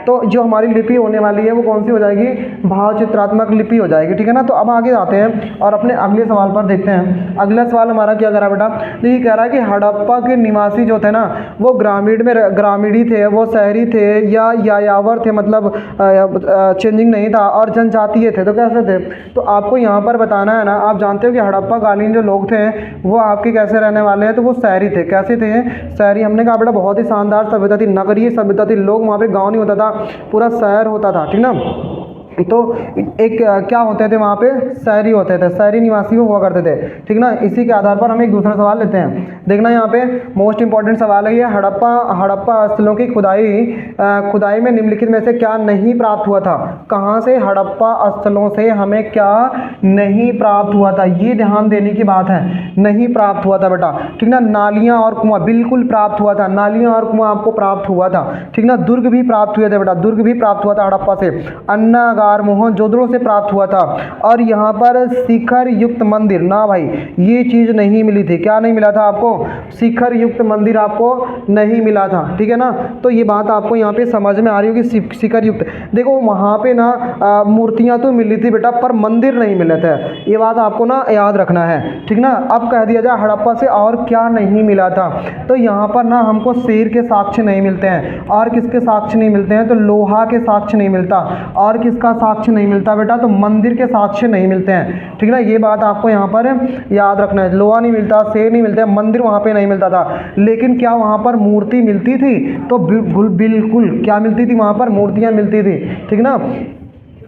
तो जो हमारी लिपि होने वाली है वो कौन सी हो जाएगी, भावचित्रात्मक लिपि हो जाएगी, ठीक है ना। तो अब आगे आते हैं और अपने अगले सवाल पर देखते हैं। अगला सवाल हमारा क्या कह रहा है बेटा, तो ये कह रहा है कि हड़प्पा के निवासी जो थे ना वो ग्रामीणी थे, वो शहरी थे या यायावर थे, मतलब चेंजिंग नहीं था, और जनजातीय थे। तो कैसे थे, तो आपको यहाँ पर बताना है ना। आप जानते हो कि हड़प्पा कालीन जो लोग थे वो आपके कैसे रहने वाले हैं, तो वो शहरी थे। कैसे थे, शहरी। हमने कहा बेटा बहुत ही शानदार सभ्यता थी, नगरीय सभ्यता थी। लोग वहाँ पे गाँव नहीं होता था, पूरा शहर होता था, ठीक ना। तो एक क्या होते थे वहाँ पे, शहरी होते थे, शहरी निवासी वो हुआ करते थे, ठीक ना। इसी के आधार पर हम एक दूसरा सवाल लेते हैं। देखना यहाँ पे मोस्ट इंपॉर्टेंट सवाल है ये, हड़प्पा स्थलों की खुदाई में निम्नलिखित में से क्या नहीं प्राप्त हुआ था। कहाँ से, हड़प्पा स्थलों से हमें क्या नहीं प्राप्त हुआ था, ये ध्यान देने की बात है। नहीं प्राप्त हुआ था बेटा, ठीक ना। नालियाँ और कुआं बिल्कुल प्राप्त हुआ था, नालियाँ और कुआं आपको प्राप्त हुआ था, ठीक ना। दुर्ग भी प्राप्त हुए थे बेटा, दुर्ग भी प्राप्त हुआ था हड़प्पा से। अन्नागार आविष्कार मोहनजोदड़ो से प्राप्त हुआ था। और यहाँ पर शिखर युक्त मंदिर, ना भाई ये चीज़ नहीं मिली थी। क्या नहीं मिला था आपको? शिखर युक्त मंदिर आपको नहीं मिला था, ठीक है ना। तो ये बात आपको यहाँ पे समझ में आ रही होगी, शिखर युक्त। देखो वहाँ पे ना मूर्तियाँ तो मिली थी बेटा, पर मंदिर नहीं मिले थे। ये बात आपको ना याद रखना है, ठीक ना। अब कह दिया जाए हड़प्पा से और क्या नहीं मिला था, तो यहाँ पर ना हमको शेर के साक्ष्य नहीं मिलते हैं। और किसके साक्ष्य नहीं मिलते हैं? तो लोहा के साक्ष्य नहीं मिलता। और किसका साक्ष्य नहीं मिलता बेटा? तो मंदिर के साक्ष्य नहीं मिलते हैं, ठीक ना। ये बात आपको यहाँ पर याद रखना है। लोहा नहीं मिलता, शेर नहीं मिलते, मंदिर वहाँ पे नहीं मिलता था। लेकिन क्या वहाँ पर मूर्ति मिलती थी? तो बिल्कुल क्या मिलती थी? वहाँ पर मूर्तियाँ मिलती थी, ठीक ना।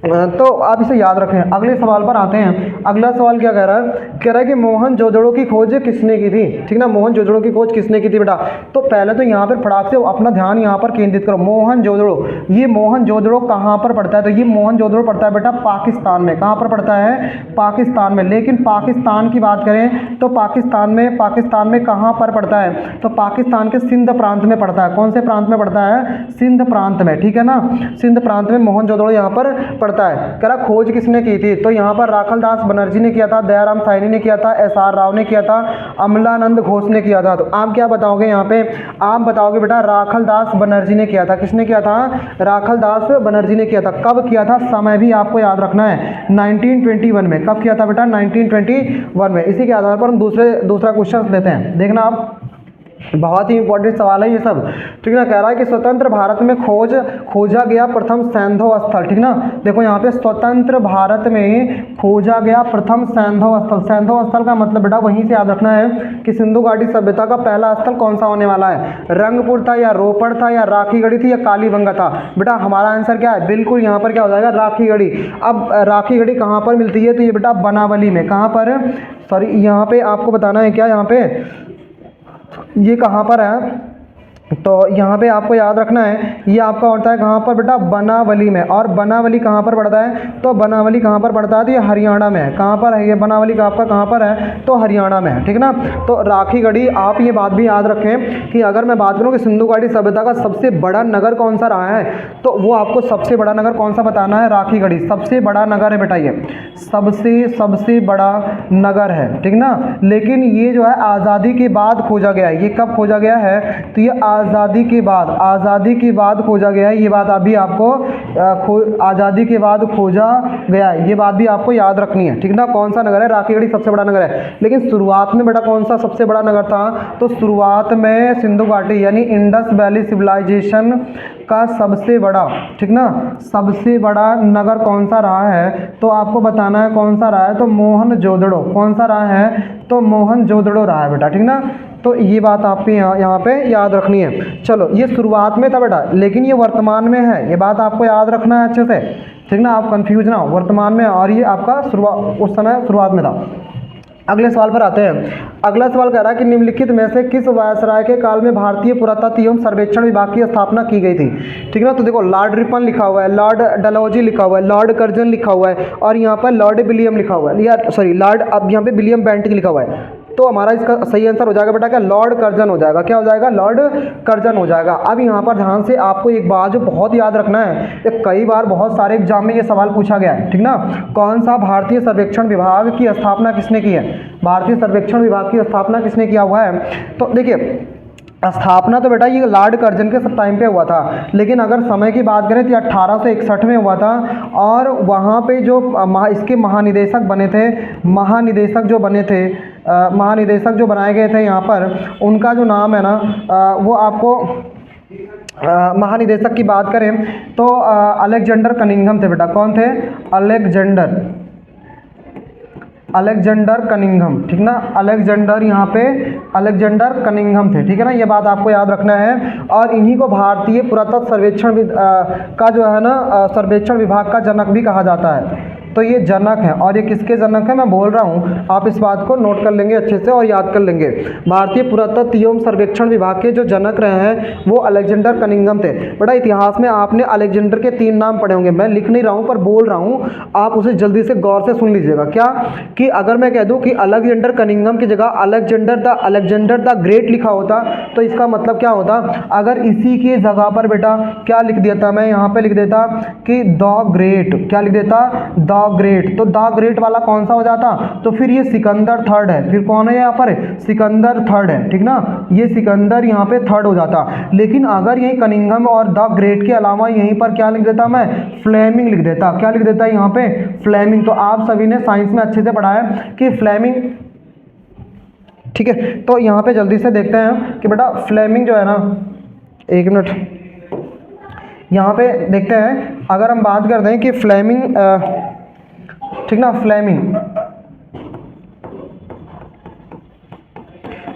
तो आप इसे याद रखें। अगले सवाल पर आते हैं। अगला सवाल क्या कह रहा है? कह रहा है कि मोहनजोदड़ो की खोज किसने की थी, ठीक ना। मोहनजोदड़ो की खोज किसने की थी बेटा? तो पहले तो यहाँ पर फटाक से अपना ध्यान यहाँ पर केंद्रित करो। मोहनजोदड़ो, ये मोहनजोदड़ो कहाँ पर पड़ता है? तो ये मोहनजोदड़ो पड़ता है बेटा पाकिस्तान में। कहाँ पर पड़ता है? पाकिस्तान में। लेकिन पाकिस्तान की बात करें तो पाकिस्तान में कहाँ पर पड़ता है? तो पाकिस्तान के सिंध प्रांत में पड़ता है। कौन से प्रांत में पड़ता है? सिंध प्रांत में, ठीक है ना। सिंध प्रांत में मोहनजोदड़ो यहाँ पर पड़ता है। कह रहा खोज किसने की थी? तो यहाँ पर राखलदास बनर्जी ने किया था, दयाराम साहनी ने किया था, एस.आर. राव ने किया था, अमलानंद घोष ने किया था। तो आप क्या बताओगे यहाँ पे? आप बताओगे बेटा राखलदास बनर्जी ने किया था। किसने किया था? राखलदास बनर्जी ने किया था। कब किया था? समय भी आपको याद रखना है, 1921 में। कब किया था बेटा? 1921 में। इसी के आधार पर हम दूसरा क्वेश्चन लेते हैं। देखना आप, बहुत ही इंपॉर्टेंट सवाल है ये सब, ठीक ना। कह रहा है कि स्वतंत्र भारत में खोजा गया प्रथम सैंधव स्थल, ठीक ना। देखो यहाँ पे स्वतंत्र भारत में खोजा गया प्रथम सैंधव स्थल। सैंधव स्थल का मतलब बेटा वहीं से याद रखना है कि सिंधु घाटी सभ्यता का पहला स्थल कौन सा होने वाला है? रंगपुर था या रोपड़ था या राखीगढ़ी थी या कालीबंगा था? बेटा हमारा आंसर क्या है? बिल्कुल यहाँ पर क्या हो जाएगा? राखीगढ़ी। अब राखीगढ़ी कहाँ पर मिलती है? तो ये बेटा बनावली में। कहाँ पर? सॉरी, यहाँ पे आपको बताना है क्या? यहाँ पे ये कहाँ पर है? तो यहाँ पे आपको याद रखना है, ये आपका होता है कहाँ पर बेटा? बनावली में। और बनावली कहाँ पर पड़ता है? तो बनावली कहाँ पर पड़ता है? तो ये हरियाणा में है। कहाँ पर है ये बनावली का आपका? कहाँ पर है? तो हरियाणा में है, ठीक ना। तो राखीगढ़ी, आप ये बात भी याद रखें कि अगर मैं बात करूँ कि सिंधु घाटी सभ्यता का सबसे बड़ा नगर कौन सा रहा है, तो वो आपको सबसे बड़ा नगर कौन सा बताना है? राखीगढ़ी सबसे बड़ा नगर है बेटा, ये सबसे बड़ा नगर है, ठीक ना। लेकिन ये जो है आज़ादी के बाद खोजा गया है। ये कब खोजा गया है? तो ये आज़ादी के बाद खोजा गया है। ये बात अभी आपको आज़ादी के बाद खोजा गया है, ये बात भी आपको याद रखनी है, ठीक ना। कौन सा नगर है? राखीगढ़ी सबसे बड़ा नगर है। लेकिन शुरुआत में बेटा कौन सा सबसे बड़ा नगर था? तो शुरुआत में सिंधु घाटी यानी इंडस वैली सिविलाइजेशन का सबसे बड़ा, ठीक ना, सबसे बड़ा नगर कौन सा रहा है? तो आपको बताना है कौन सा रहा है? तो मोहनजोदड़ो। कौन सा रहा है? तो मोहनजोदड़ो रहा है बेटा, ठीक ना। तो ये बात आपको यहाँ पे याद रखनी है। चलो, ये शुरुआत में था बेटा, लेकिन ये वर्तमान में है। ये बात आपको याद रखना है अच्छे से, ठीक ना। आप कंफ्यूज ना हो, वर्तमान में, और ये आपका उस समय शुरुआत में था। अगले सवाल पर आते हैं। अगला सवाल कह रहा है कि निम्नलिखित में से किस वायसराय के काल में भारतीय पुरातत्व एवं सर्वेक्षण विभाग की स्थापना की गई थी, ठीक है ना। तो देखो लॉर्ड रिपन लिखा हुआ है, लॉर्ड डलहौजी लिखा हुआ है, लॉर्ड कर्जन लिखा हुआ है, और यहाँ पर लॉर्ड विलियम लिखा हुआ है, या सॉरी लॉर्ड, अब यहाँ पे विलियम बेंटिक लिखा हुआ है। तो हमारा इसका सही आंसर हो जाएगा बेटा क्या? लॉर्ड कर्जन हो जाएगा। क्या हो जाएगा? लॉर्ड कर्जन हो जाएगा। अब यहाँ पर ध्यान से आपको एक बात जो बहुत याद रखना है, कि कई बार बहुत सारे एग्जाम में ये सवाल पूछा गया है, ठीक ना। कौन सा भारतीय सर्वेक्षण विभाग की स्थापना किसने की है? भारतीय सर्वेक्षण विभाग की स्थापना किसने किया हुआ है? तो देखिए, स्थापना तो बेटा ये लॉर्ड कर्जन के सब टाइम पे हुआ था, लेकिन अगर समय की बात करें तो 1861 में हुआ था। और वहाँ पे जो इसके महानिदेशक बने थे, महानिदेशक जो बनाए गए थे यहाँ पर, उनका जो नाम है ना, वो आपको महानिदेशक की बात करें तो अलेक्जेंडर कनिंघम थे बेटा। कौन थे? अलेक्जेंडर कनिंघम, ठीक ना। अलेक्जेंडर, यहाँ पे अलेक्जेंडर कनिंघम थे, ठीक है ना। ये बात आपको याद रखना है। और इन्हीं को भारतीय पुरातत्व सर्वेक्षण का जो है ना सर्वेक्षण विभाग का जनक भी कहा जाता है। तो ये जनक है। और ये किसके जनक है मैं बोल रहा हूँ, आप इस बात को नोट कर लेंगे अच्छे से और याद कर लेंगे। भारतीय पुरातत्व एवं सर्वेक्षण विभाग के जो जनक रहे हैं वो अलेक्जेंडर कनिंघम थे। बेटा इतिहास में आपने अलेक्जेंडर के 3 नाम पढ़े होंगे, मैं लिख नहीं रहा हूँ पर बोल रहा हूँ, आप उसे जल्दी से गौर से सुन लीजिएगा। क्या कि अगर मैं कह दूं कि अलेक्जेंडर कनिंघम की जगह अलेक्जेंडर द ग्रेट लिखा होता तो इसका मतलब क्या होता, अगर इसी की जगह पर बेटा क्या लिख देता, मैं यहाँ पे लिख देता कि द ग्रेट, क्या लिख देता द ग्रेट, तो द ग्रेट वाला कौन सा हो जाता, तो फिर ये सिकंदर थर्ड है। फिर कौन है यहाँ पर, सिकंदर थर्ड है, ठीक ना, ये सिकंदर यहाँ पे थर्ड हो जाता। लेकिन अगर यही कनिंघम और द ग्रेट के अलावा यहीं पर क्या लिख देता मैं, फ्लेमिंग लिख देता। क्या लिख देता यहाँ पे, फ्लेमिंग। तो आप सभी ने साइंस में अच्छे से पढ़ा है कि फ्लेमिंग, ठीक है। तो यहाँ पे जल्दी से देखते हैं कि बेटा फ्लेमिंग जो है ना, एक मिनट यहाँ पे देखते हैं, अगर हम बात करते हैं कि फ्लेमिंग, ठीक ना,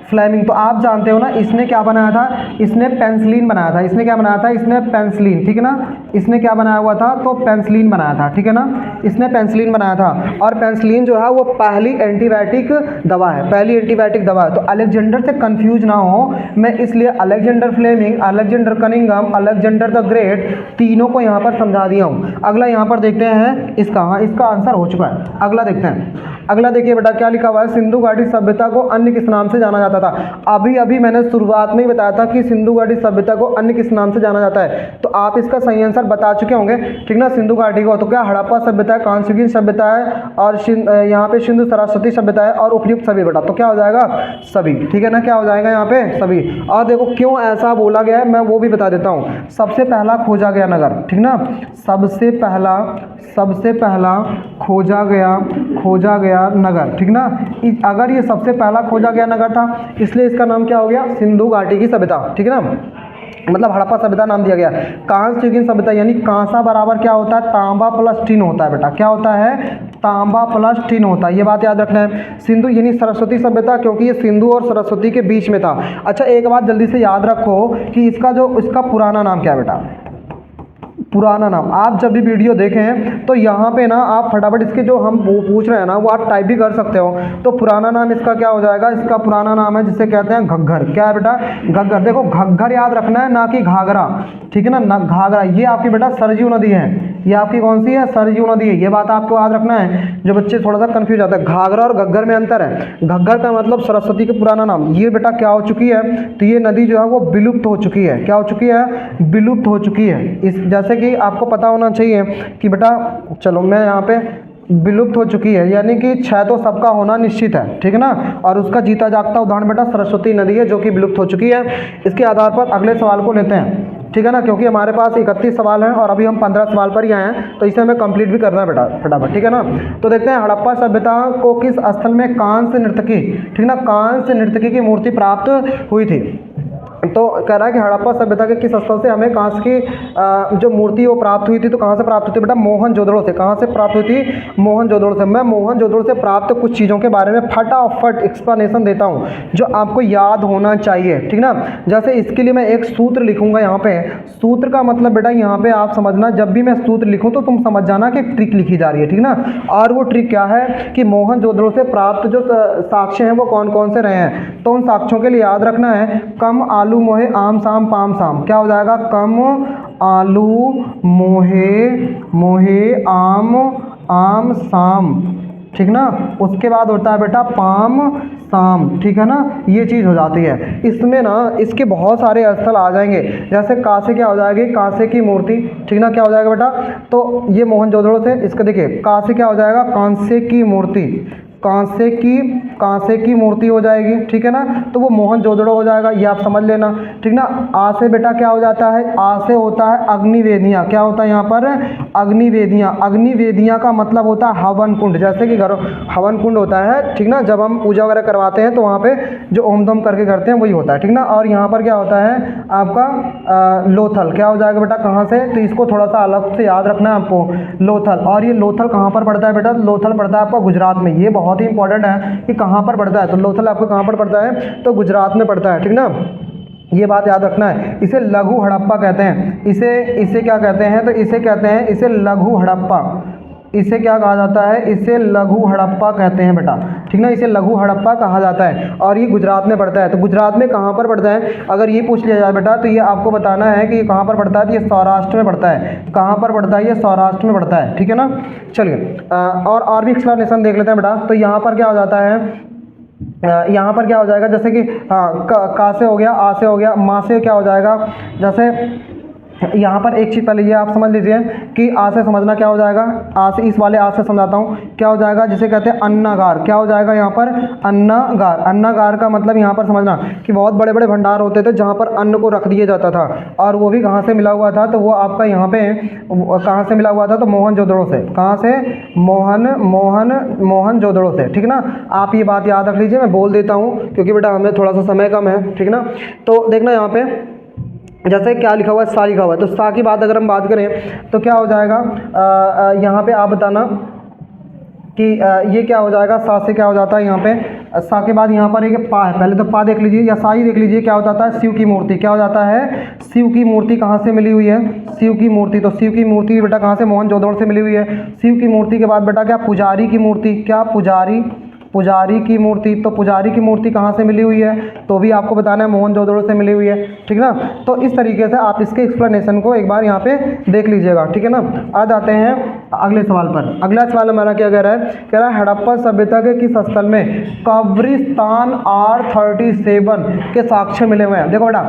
फ्लेमिंग तो आप जानते हो ना, इसने क्या बनाया था, इसने पेंसिलिन बनाया था। इसने क्या बनाया था, इसने पेंसिलिन, ठीक है ना, इसने क्या बनाया हुआ था, तो पेंसिलिन बनाया था, ठीक है ना, इसने पेंसिलिन बनाया था। और पेंसिलिन जो है वो पहली एंटीबायोटिक दवा है, पहली एंटीबायोटिक दवा है। तो अलेक्जेंडर से कंफ्यूज ना हो, मैं इसलिए Alexander Fleming, Alexander Cunningham, Alexander the great तीनों को यहाँ पर समझा दिया हूँ। अगला यहाँ पर देखते हैं इसका, हाँ इसका आंसर हो चुका है। अगला देखते हैं, अगला देखिए बेटा क्या लिखा हुआ है, सिंधु घाटी सभ्यता को अन्य किस नाम से जाना जाता था। अभी अभी मैंने शुरुआत में ही बताया था कि सिंधु घाटी सभ्यता को अन्य किस नाम से जाना जाता है, तो आप इसका सही आंसर बता चुके होंगे, ठीक ना। सिंधु घाटी को तो क्या हड़प्पा सभ्यता है, कांस्ययुगीन सभ्यता है, और यहाँ पे सिंधु सरस्वती सभ्यता है, और उपयुक्त सभी बेटा, तो क्या हो जाएगा सभी, ठीक है ना, क्या हो जाएगा यहाँ पे सभी। और देखो क्यों ऐसा बोला गया है मैं वो भी बता देता हूँ। सबसे पहला खोजा गया नगर, ठीक ना, सबसे पहला खोजा गया नगर, ठीक ना। अगर ये सबसे पहला खोजा गया नगर था इसलिए इसका नाम क्या हो गया, सिंधु घाटी की सभ्यता, ठीक है ना, मतलब हड़प्पा सभ्यता नाम दिया गया। कांस्ययुगीन सभ्यता यानी कांसा बराबर क्या होता है, तांबा प्लस टिन होता है बेटा, क्या होता है, तांबा प्लस टिन होता है, ये बात याद रखना है। सिंधु यानी सरस्वती सभ्यता, क्योंकि ये सिंधु और सरस्वती के बीच में था। अच्छा एक बात जल्दी से याद रखो कि इसका पुराना नाम क्या है बेटा, पुराना नाम। आप जब भी वीडियो देखें तो यहाँ पे ना आप फटाफट इसके जो हम वो पूछ रहे हैं ना वो आप टाइप भी कर सकते हो। तो पुराना नाम इसका क्या हो जाएगा, इसका पुराना नाम है जिसे कहते हैं घग्गर। क्या है बेटा, घग्गर। देखो घग्गर याद रखना है, ना कि घाघरा, ठीक है ना, घाघरा ये आपकी बेटा सरयू नदी है, ये आपकी कौन सी है, सरयू नदी है। ये बात आपको याद रखना है, जो बच्चे थोड़ा सा कंफ्यूज जाता है। घाघरा और घग्गर में अंतर है। घग्गर का मतलब सरस्वती का पुराना नाम। ये बेटा क्या हो चुकी है, तो ये नदी जो है वो विलुप्त हो चुकी है। क्या हो चुकी है, विलुप्त हो चुकी है। इस जैसे कि आपको पता होना चाहिए कि बेटा, चलो मैं यहाँ पे विलुप्त हो चुकी है यानी कि क्षय तो सबका होना निश्चित है, ठीक है ना, और उसका जीता जागता उदाहरण बेटा सरस्वती नदी है जो कि विलुप्त हो चुकी है। इसके आधार पर अगले सवाल को लेते हैं, ठीक है ना, क्योंकि हमारे पास 31 सवाल हैं और अभी हम 15 सवाल पर ही आए हैं, तो इसे हमें कंप्लीट भी करना है बेटा फटाफट, ठीक है ना। तो देखते हैं हड़प्पा सभ्यता को किस स्थल में कांस्य नर्तकी, ठीक ना, कांस्य नर्तकी की मूर्ति प्राप्त हुई थी। तो कह रहा है कि हड़प्पा सभ्यता के किस स्थल से हमें कांस्य की जो मूर्ति वो प्राप्त हुई थी। तो कहाँ से प्राप्त हुई थी बेटा, मोहनजोदड़ो से। कहाँ से प्राप्त हुई थी, मोहनजोदड़ो से। मैं मोहनजोदड़ो से प्राप्त कुछ चीज़ों के बारे में फटाफट एक्सप्लेनेशन देता हूँ जो आपको याद होना चाहिए, ठीक ना। जैसे इसके लिए मैं एक सूत्र लिखूंगा यहाँ पे। सूत्र का मतलब बेटा यहाँ पे आप समझना, जब भी मैं सूत्र लिखूँ तो तुम समझ जाना कि ट्रिक लिखी जा रही है, ठीक ना। और वो ट्रिक क्या है कि मोहनजोदड़ो से प्राप्त जो साक्ष्य हैं वो कौन कौन से रहे हैं। तो उन साक्ष्यों के लिए याद रखना है, कम आलू मोहे आम साम पाम साम। क्या हो जाएगा, कम आलू मोहे आम साम, ठीक ना। उसके बाद होता है बेटा पाम साम, ठीक है ना, ये चीज़ हो जाती है। इसमें ना इसके बहुत सारे स्थल आ जाएंगे, जैसे कांसे क्या हो जाएगी, कांसे की मूर्ति, ठीक ना, क्या हो जाएगा बेटा, तो ये मोहनजोदड़ो से। इसका देखिए कांसे क्या हो जाएगा, कांसे की मूर्ति, कांसे की मूर्ति हो जाएगी, ठीक है ना। तो वो मोहनजोदड़ो हो जाएगा, ये आप समझ लेना, ठीक ना। आ से बेटा क्या हो जाता है, आ से होता है अग्निवेदियाँ। क्या होता है यहाँ पर, अग्निवेदियाँ। अग्निवेदियाँ का मतलब होता है हवन कुंड, जैसे कि घर हवन कुंड होता है, ठीक ना, जब हम पूजा वगैरह करवाते हैं तो वहाँ पे जो ओम दम करके करते हैं वही होता है, ठीक ना। और यहाँ पर क्या होता है आपका लोथल। क्या हो जाएगा बेटा, कहाँ से, तो इसको थोड़ा सा अलग से याद रखना है आपको, लोथल। और ये लोथल कहाँ पर पड़ता है बेटा, लोथल पड़ता है आपका गुजरात में। ये बहुत ही इंपॉर्टेंट है कि कहाँ पर पड़ता है, तो लोथल आपको कहाँ पर पड़ता है, तो गुजरात में पड़ता है, ठीक ना। ये बात याद रखना है। इसे लघु हड़प्पा कहते हैं, इसे क्या कहते हैं, तो इसे कहते हैं, इसे लघु हड़प्पा, इसे क्या कहा जाता है, इसे लघु हड़प्पा कहते हैं बेटा, ठीक ना, इसे लघु हड़प्पा कहा जाता है और ये गुजरात में पड़ता है। तो गुजरात में कहाँ पर पड़ता है, अगर ये पूछ लिया जाए बेटा तो ये आपको बताना है कि ये कहाँ पर पड़ता है, तो ये सौराष्ट्र में पड़ता है। कहाँ पर पड़ता है, ये सौराष्ट्र में पड़ता है, ठीक है ना। चलिए और भी एक्सप्लेनेशन देख लेते हैं बेटा। तो यहाँ पर क्या हो जाता है, यहाँ पर क्या हो जाएगा, जैसे कि का से हो गया, आ से हो गया, माँ से क्या हो जाएगा, जैसे यहाँ पर एक चीज़ पहले ये आप समझ लीजिए कि आ से समझना क्या हो जाएगा, आ से, इस वाले आ से समझाता हूँ, क्या हो जाएगा, जिसे कहते हैं अन्नागार। क्या हो जाएगा यहाँ पर, अन्नागार। अन्नागार का मतलब यहाँ पर समझना कि बहुत बड़े बड़े भंडार होते थे जहाँ पर अन्न को रख दिया जाता था, और वो भी कहाँ से मिला हुआ था, तो वो आपका यहाँ पे कहाँ से मिला हुआ था, तो मोहनजोदड़ो से। कहाँ से, मोहनजोदड़ो से, ठीक ना। आप ये बात याद रख लीजिए, मैं बोल देता हूँ क्योंकि बेटा हमें थोड़ा सा समय कम है, ठीक ना। तो देखना यहाँ पे जैसे क्या लिखा हुआ है, सा लिखा हुआ है, तो सा की बात अगर हम बात करें तो क्या हो जाएगा, यहाँ पे आप बताना कि ये क्या हो जाएगा, सा से क्या हो जाता है, यहाँ पे सा के बाद यहाँ पर एक पा है, पहले तो पा देख लीजिए या सा ही देख लीजिए, क्या हो जाता है, शिव की मूर्ति। क्या हो जाता है, शिव की मूर्ति। कहाँ से मिली हुई है, शिव की मूर्ति। तो शिव की मूर्ति बेटा कहाँ से, मोहनजोदड़ो से मिली हुई है। शिव की मूर्ति के बाद बेटा क्या, पुजारी की मूर्ति। क्या, पुजारी की मूर्ति। तो पुजारी की मूर्ति कहाँ से मिली हुई है, तो भी आपको बताना है मोहनजोदड़ो से मिली हुई है, ठीक ना। तो इस तरीके से आप इसके एक्सप्लेनेशन को एक बार यहाँ पे देख लीजिएगा, ठीक है ना। आ जाते हैं अगले सवाल पर। अगला सवाल हमारा क्या कह रहा है, कह रहा है हड़प्पा सभ्यता के किस स्थल में कब्रिस्तान R37 के साक्ष्य मिले हुए हैं। देखो बेटा,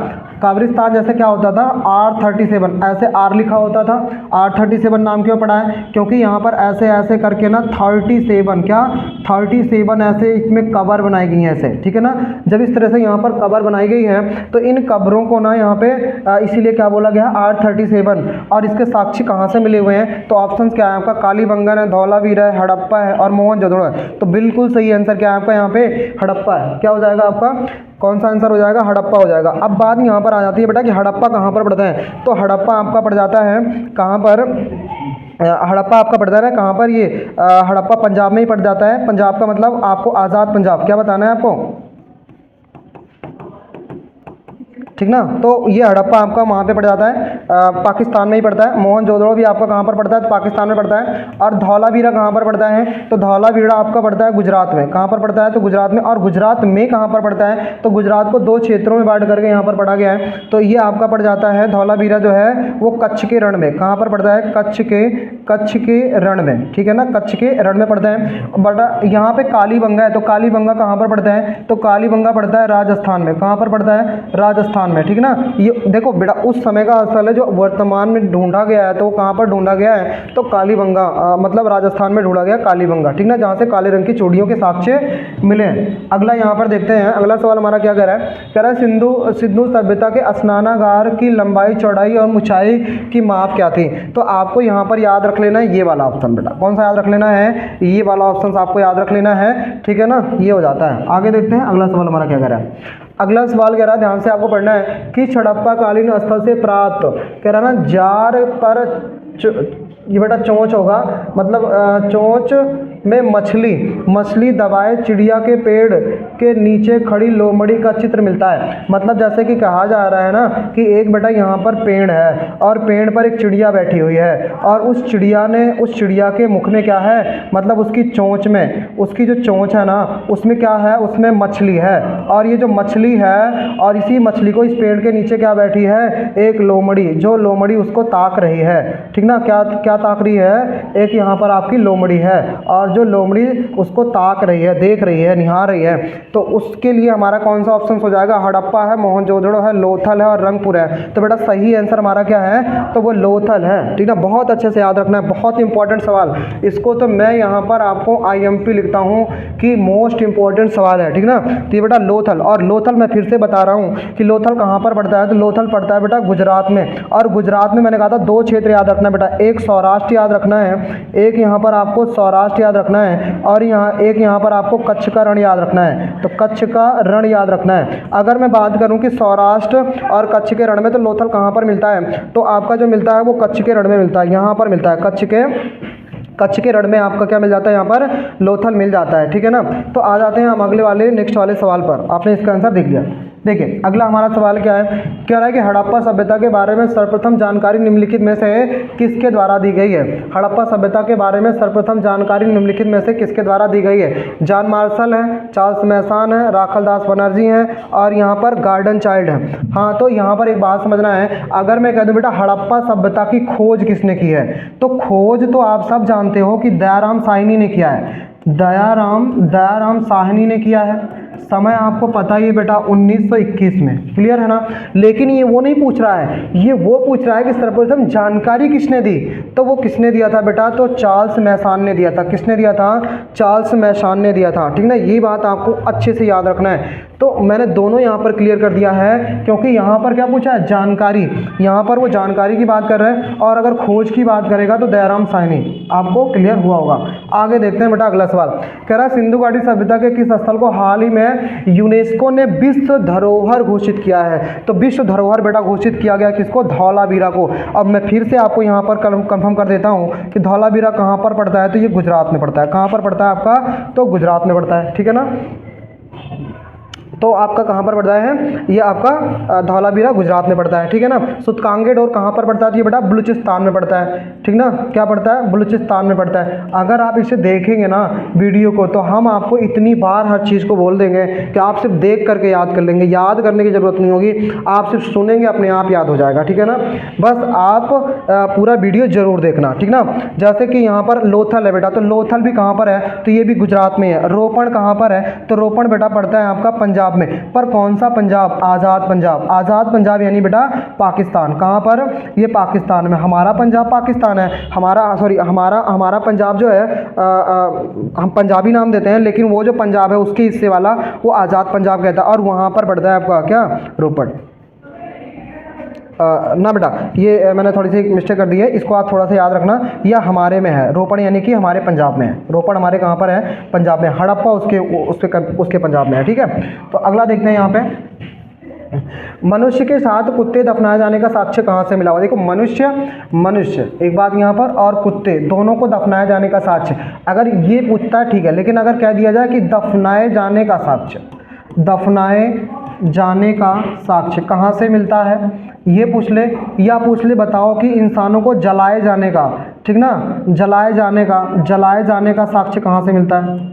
कब्रिस्तान जैसे क्या होता था, R37, ऐसे R लिखा होता था। R37 नाम क्यों पड़ा है, क्योंकि यहाँ पर ऐसे ऐसे करके ना 37, क्या 37 ऐसे इसमें कबर बनाई गई हैं ऐसे, ठीक है ना। जब इस तरह से यहाँ पर कबर बनाई गई है तो इन कब्रों को ना यहाँ पे इसीलिए क्या बोला गया, R37। और इसके साक्षी कहाँ से मिले हुए हैं, तो ऑप्शन क्या है आपका, कालीबंगन है, धौलावीरा है, हड़प्पा है और मोहनजोदड़ो है। तो बिल्कुल सही आंसर क्या है आपका यहाँ पे, हड़प्पा है। क्या हो जाएगा आपका, कौन सा आंसर हो जाएगा, हड़प्पा हो जाएगा। अब बात यहाँ पर आ जाती है बेटा कि हड़प्पा कहाँ पर पड़ता है। तो हड़प्पा आपका पड़ जाता है कहाँ पर, हड़प्पा आपका पड़ता है कहाँ पर, ये हड़प्पा पंजाब में ही पड़ जाता है। पंजाब का मतलब आपको आज़ाद पंजाब, क्या बताना है आपको, ठीक ना। तो ये हड़प्पा आपका वहाँ पे पड़ जाता है, पाकिस्तान में ही पड़ता है। मोहनजोदड़ो भी आपका कहाँ पर पड़ता है, तो पाकिस्तान में पड़ता है। और धौलावीरा कहाँ पर पड़ता है, तो धौलावीरा आपका पड़ता है गुजरात में। कहाँ पर पड़ता है, तो गुजरात में। और गुजरात में कहाँ पर पड़ता है, तो गुजरात को 2 क्षेत्रों में बांट करके यहाँ पर पढ़ा गया है। तो ये आपका पड़ जाता है, धौलावीरा जो है वो कच्छ के रण में। कहाँ पर पड़ता है, कच्छ के रण में, ठीक है ना, कच्छ के रण में पड़ता है। बट यहाँ पे कालीबंगा है, तो कालीबंगा कहाँ पर पड़ता है, तो कालीबंगा पड़ता है राजस्थान में। कहाँ पर पड़ता है, राजस्थान में, ठीक ना। ये देखो बेटा उस समय का स्थल है जो वर्तमान में ढूंढा गया है, तो कहाँ पर ढूंढा गया है, तो कालीबंगा मतलब राजस्थान में ढूंढा गया कालीबंगा, ठीक ना, जहाँ से काले रंग की चूड़ियों के साक्ष्य मिले हैं। अगला यहाँ पर देखते हैं, अगला सवाल हमारा क्या कह रहा है, कह रहा है सिंधु सभ्यता के स्नानागार की लंबाई, चौड़ाई और ऊंचाई की माप क्या थी। तो आपको यहाँ पर याद रख लेना है ये वाला ऑप्शन बेटा। कौन सा याद रख लेना है, ये वाला ऑप्शन आपको याद रख लेना है, ठीक है ना। ये हो जाता है। आगे देखते हैं अगला सवाल हमारा क्या कह रहा है। अगला सवाल कह रहा है, ध्यान से आपको पढ़ना है कि हड़प्पा कालीन स्थल से प्राप्त, कह रहा ना जार पर ये बेटा चोंच होगा, मतलब चोंच में मछली दबाए चिड़िया के पेड़ के नीचे खड़ी लोमड़ी का चित्र मिलता है। मतलब जैसे कि कहा जा रहा है ना कि एक बेटा यहाँ पर पेड़ है और पेड़ पर एक चिड़िया बैठी हुई है, और उस चिड़िया के मुख में क्या है, मतलब उसकी चोंच में, उसकी जो चोंच है ना उसमें क्या है, उसमें मछली है। और ये जो मछली है, और इसी मछली को इस पेड़ के नीचे क्या बैठी है, एक लोमड़ी, जो लोमड़ी उसको ताक रही है, ठीक ना। क्या ताक रही है, एक यहाँ पर आपकी लोमड़ी है, और जो लोमड़ी उसको ताक रही है, देख रही है, निहार रही है। तो उसके लिए हमारा कौन सा ऑप्शन हो जाएगा, हड़प्पा है, मोहनजोदड़ो है, लोथल है और रंगपुर है। तो बेटा सही आंसर हमारा क्या है, तो वो लोथल है, ठीक ना। बहुत अच्छे से याद रखना है, बहुत इंपॉर्टेंट सवाल। इसको तो मैं यहाँ पर आपको IMP लिखता हूँ कि मोस्ट इंपॉर्टेंट सवाल है, ठीक ना। तो ये बेटा लोथल, और लोथल मैं फिर से बता रहा हूँ कि लोथल कहाँ पर पड़ता है, तो लोथल पड़ता है बेटा गुजरात में। और गुजरात में मैंने कहा था 2 क्षेत्र याद रखना है बेटा, एक सौराष्ट्र याद रखना है, एक यहाँ पर आपको सौराष्ट्र याद रखना है, और एक यहाँ पर आपको कच्छ का रण याद रखना है। तो कच्छ का रण याद रखना है। अगर मैं बात करूँ कि सौराष्ट्र और कच्छ के रण में, तो लोथल कहाँ पर मिलता है, तो आपका जो मिलता है वो कच्छ के रण में मिलता है, यहाँ पर मिलता है, कच्छ के रण में आपका क्या मिल जाता है, यहाँ पर लोथल मिल जाता है, ठीक है ना। तो आ जाते हैं हम अगले वाले नेक्स्ट वाले सवाल पर। आपने इसका आंसर देख लिया। देखिए अगला हमारा सवाल क्या है, कह रहा है कि हड़प्पा सभ्यता के बारे में सर्वप्रथम जानकारी निम्नलिखित में से किसके द्वारा दी गई है। हड़प्पा सभ्यता के बारे में सर्वप्रथम जानकारी निम्नलिखित में से किसके द्वारा दी गई है। जॉन मार्शल है, चार्ल्स मैसन है, राखलदास बनर्जी है और यहाँ पर गार्डन चाइल्ड है। हाँ, तो यहाँ पर एक बात समझना है, अगर मैं कह दूँ बेटा हड़प्पा सभ्यता की खोज किसने की है, तो खोज तो आप सब जानते हो कि दयाराम साहनी ने किया है। दयाराम साहनी ने किया है। समय आपको पता ही है बेटा 1921 में, क्लियर है ना। लेकिन ये वो नहीं पूछ रहा है, ये वो पूछ रहा है कि सर्वप्रथम जानकारी किसने दी, तो वो किसने दिया था बेटा, तो चार्ल्स मैसन ने दिया था। किसने दिया था, चार्ल्स मैसन ने दिया था, ठीक ना। ये बात आपको अच्छे से याद रखना है। तो मैंने दोनों यहाँ पर क्लियर कर दिया है, क्योंकि यहाँ पर क्या पूछा है, जानकारी। यहाँ पर वो जानकारी की बात कर रहे हैं और अगर खोज की बात करेगा तो दयाराम साहनी। आपको क्लियर हुआ होगा। आगे देखते हैं बेटा अगला सवाल, कह रहा है सिंधु घाटी सभ्यता के किस स्थल को हाल ही में यूनेस्को ने विश्व धरोहर घोषित किया है। तो विश्व धरोहर बेटा घोषित किया गया किसको, धौलावीरा को। अब मैं फिर से आपको यहाँ पर कंफर्म कर देता हूँ कि धौलावीरा कहाँ पर पड़ता है, तो ये गुजरात में पड़ता है। कहाँ पर पड़ता है आपका, तो गुजरात में पड़ता है, ठीक है ना। तो आपका कहाँ पर पड़ता है, ये आपका धौलावीरा गुजरात में पड़ता है, ठीक है ना। सूतकांगे डोर कहाँ पर पड़ता है, ये बेटा बलूचिस्तान में पड़ता है, ठीक ना। क्या पड़ता है, बलूचिस्तान में पड़ता है। अगर आप इसे देखेंगे ना वीडियो को, तो हम आपको इतनी बार हर चीज़ को बोल देंगे कि आप सिर्फ देख करके याद कर लेंगे, याद करने की ज़रूरत नहीं होगी, आप सिर्फ सुनेंगे अपने आप याद हो जाएगा, ठीक है ना। बस आप पूरा वीडियो जरूर देखना, ठीक ना। जैसे कि यहाँ पर लोथल है बेटा, तो लोथल भी कहाँ पर है, तो ये भी गुजरात में है। रोपण कहाँ पर है, तो रोपण बेटा पड़ता है आपका पंजाब में। पर कौन सा पंजाब, आज़ाद पंजाब। आज़ाद पंजाब यानी बेटा पाकिस्तान। कहाँ पर, ये पाकिस्तान में। हमारा पंजाब पाकिस्तान है, हमारा पंजाब जो है हम पंजाबी नाम देते हैं, लेकिन वो जो पंजाब है उसके हिस्से वाला वो आज़ाद पंजाब कहता है, और वहाँ पर पड़ता है आपका क्या, रोपड़। ना बेटा ये मैंने थोड़ी सी मिस्टेक कर दी है, इसको आप थोड़ा सा याद रखना। यह हमारे में है, रोपड़ यानी कि हमारे पंजाब में है। रोपड़ हमारे कहाँ पर है, पंजाब में। हड़प्पा उसके पंजाब में है, ठीक है। तो अगला देखते हैं यहाँ पे, मनुष्य के साथ कुत्ते दफनाए जाने का साक्ष्य कहाँ से मिला हुआ। देखो मनुष्य एक बात यहाँ पर, और कुत्ते दोनों को दफनाए जाने का साक्ष्य अगर ये पूछता है ठीक है, लेकिन अगर कह दिया जाए कि दफनाए जाने का साक्ष्य, दफनाए जाने का साक्ष्य कहाँ से मिलता है, ये पूछ ले, या पूछ ले बताओ कि इंसानों को जलाए जाने का, ठीक ना, जलाए जाने का साक्ष्य कहाँ से मिलता है।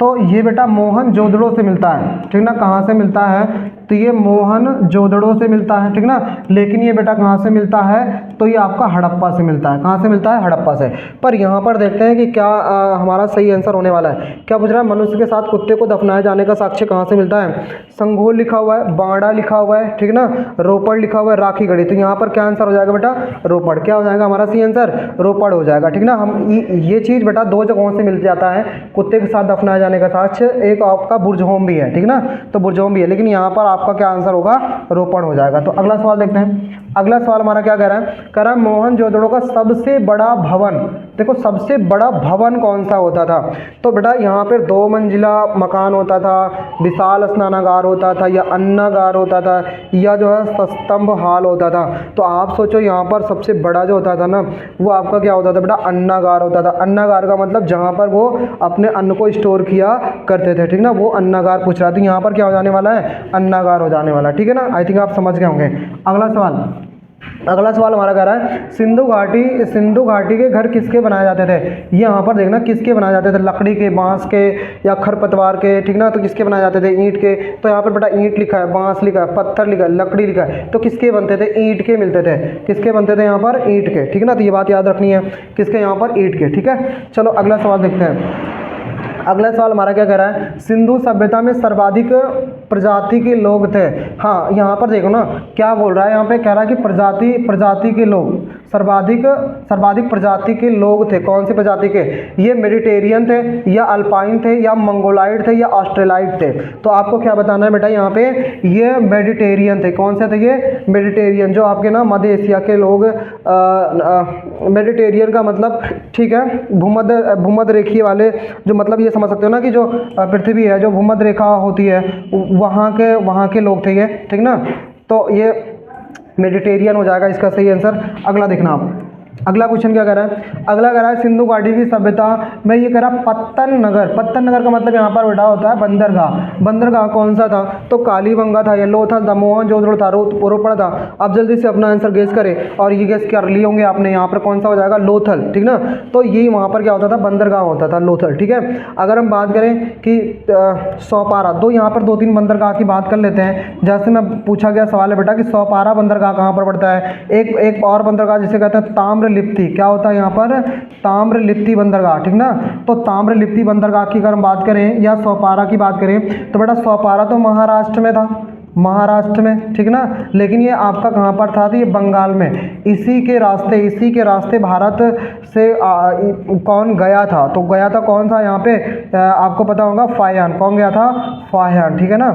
तो ये बेटा मोहनजोदड़ो से मिलता है, ठीक ना। कहाँ से मिलता है, तो ये मोहनजोदड़ो से मिलता है, ठीक ना। लेकिन ये बेटा कहाँ से मिलता है, तो ये आपका हड़प्पा से मिलता है। कहाँ से मिलता है, हड़प्पा से। पर यहाँ पर देखते हैं कि क्या हमारा सही आंसर होने वाला है। क्या पूछ रहा है, मनुष्य के साथ कुत्ते को दफनाए जाने का साक्ष्य कहाँ से मिलता है। संघोल लिखा हुआ है, बाड़ा लिखा हुआ है, ठीक ना, रोपड़ लिखा हुआ है, राखी गढ़ी। तो यहाँ पर क्या आंसर हो जाएगा बेटा, रोपड़। क्या हो जाएगा हमारा सही आंसर, रोपड़ हो जाएगा, ठीक ना। हम ये चीज़ बेटा दो जगहों से मिल जाता है, कुत्ते के साथ दफनाए जाने का साक्ष्य। एक आपका बुरजहोम भी है, ठीक ना, तो बुरजहोम भी है, लेकिन यहाँ पर आपका क्या आंसर होगा, रोपड़ हो जाएगा। तो अगला सवाल देखते हैं। अगला सवाल हमारा क्या कह रहा है, कह रहा है मोहनजोदड़ो का सबसे बड़ा भवन। देखो सबसे बड़ा भवन कौन सा होता था, तो बेटा यहाँ पर 2 मंजिला मकान होता था, विशाल स्नानागार होता था, या अन्नागार होता था, या जो है सस्तंभ हाल होता था। तो आप सोचो यहाँ पर सबसे बड़ा जो होता था ना, वो आपका क्या होता था बेटा, अन्नागार होता था। अन्नागार का मतलब जहाँ पर वो अपने अन्न को स्टोर किया करते थे, ठीक ना, वो अन्नागार पूछ रहा था। यहाँ पर क्या हो जाने वाला है, अन्नागार हो जाने वाला, ठीक है ना। आई थिंक आप समझ गए होंगे। अगला सवाल हमारा कह रहा है सिंधु घाटी के घर किसके बनाए जाते थे। ये यहाँ पर देखना किसके बनाए जाते थे, लकड़ी के, बांस के, या खरपतवार के, ठीक ना। तो किसके बनाए जाते थे, ईंट के। तो यहाँ पर बेटा ईंट लिखा है, बांस लिखा है, पत्थर लिखा है, लकड़ी लिखा है। तो किसके बनते थे, ईंट के मिलते थे। किसके बनते थे यहाँ पर, ईंट के, ठीक ना। तो ये बात याद रखनी है, किसके यहाँ पर, ईंट के, ठीक है। चलो अगला सवाल देखते हैं। अगला सवाल हमारा क्या कह रहा है, सिंधु सभ्यता में सर्वाधिक प्रजाति के लोग थे। हाँ यहाँ पर देखो ना क्या बोल रहा है, यहाँ पे कह रहा है कि प्रजाति के लोग, सर्वाधिक प्रजाति के लोग थे। कौन सी प्रजाति के, ये मेडिटेरियन थे, या अल्पाइन थे, या मंगोलाइड थे, या ऑस्ट्रेलाइड थे। तो आपको क्या बताना है बेटा, यहाँ पे ये मेडिटेरियन थे। कौन से थे, ये मेडिटेरियन, जो आपके ना मध्य एशिया के लोग। मेडिटेरियन का मतलब ठीक है, भूमध्य रेखीय वाले, जो मतलब ये समझ सकते हो ना कि जो पृथ्वी है, जो भूमध्य रेखा होती है, वहाँ के लोग थे ये, ठीक ना। तो ये मेडिटेरियन हो जाएगा इसका सही आंसर। अगला देखना आप, अगला क्वेश्चन क्या कह रहा है, अगला कह रहा है सिंधु घाटी की सभ्यता में ये कह रहा है पत्तन नगर का मतलब यहाँ पर बेटा होता है बंदरगाह। बंदरगाह कौन सा था, तो कालीबंगा था या लोथल था, मोहनजोदड़ो था, रोपड़ था। अब जल्दी से अपना आंसर गेस करें और ये गेस कर लिए होंगे आपने, यहाँ पर कौन सा हो जाएगा, लोथल, ठीक ना। तो ये वहाँ पर क्या होता था, बंदरगाह होता था लोथल, ठीक है। अगर हम बात करें कि सौपारा, तो यहाँ पर 2-3 बंदरगाह की बात कर लेते हैं। जैसे मैं पूछा गया सवाल है बेटा कि सौपारा बंदरगाह कहाँ पर पड़ता है। एक और बंदरगाह जिसे कहते हैं ताम्रलिप्ति, क्या होता है यहाँ पर, ताम्रलिप्ति बंदरगाह, ठीक ना। तो ताम्रलिप्ति बंदरगाह की अगर हम बात करें या सौपारा की बात करें तो बेटा सौपारा तो महाराष्ट्र में था, महाराष्ट्र में, ठीक ना। लेकिन ये आपका कहाँ पर था, तो ये बंगाल में। इसी के रास्ते भारत से कौन गया था, तो गया था कौन था यहाँ पे, आपको पता होगा फाहियान। कौन गया था, फाहियान, ठीक है ना।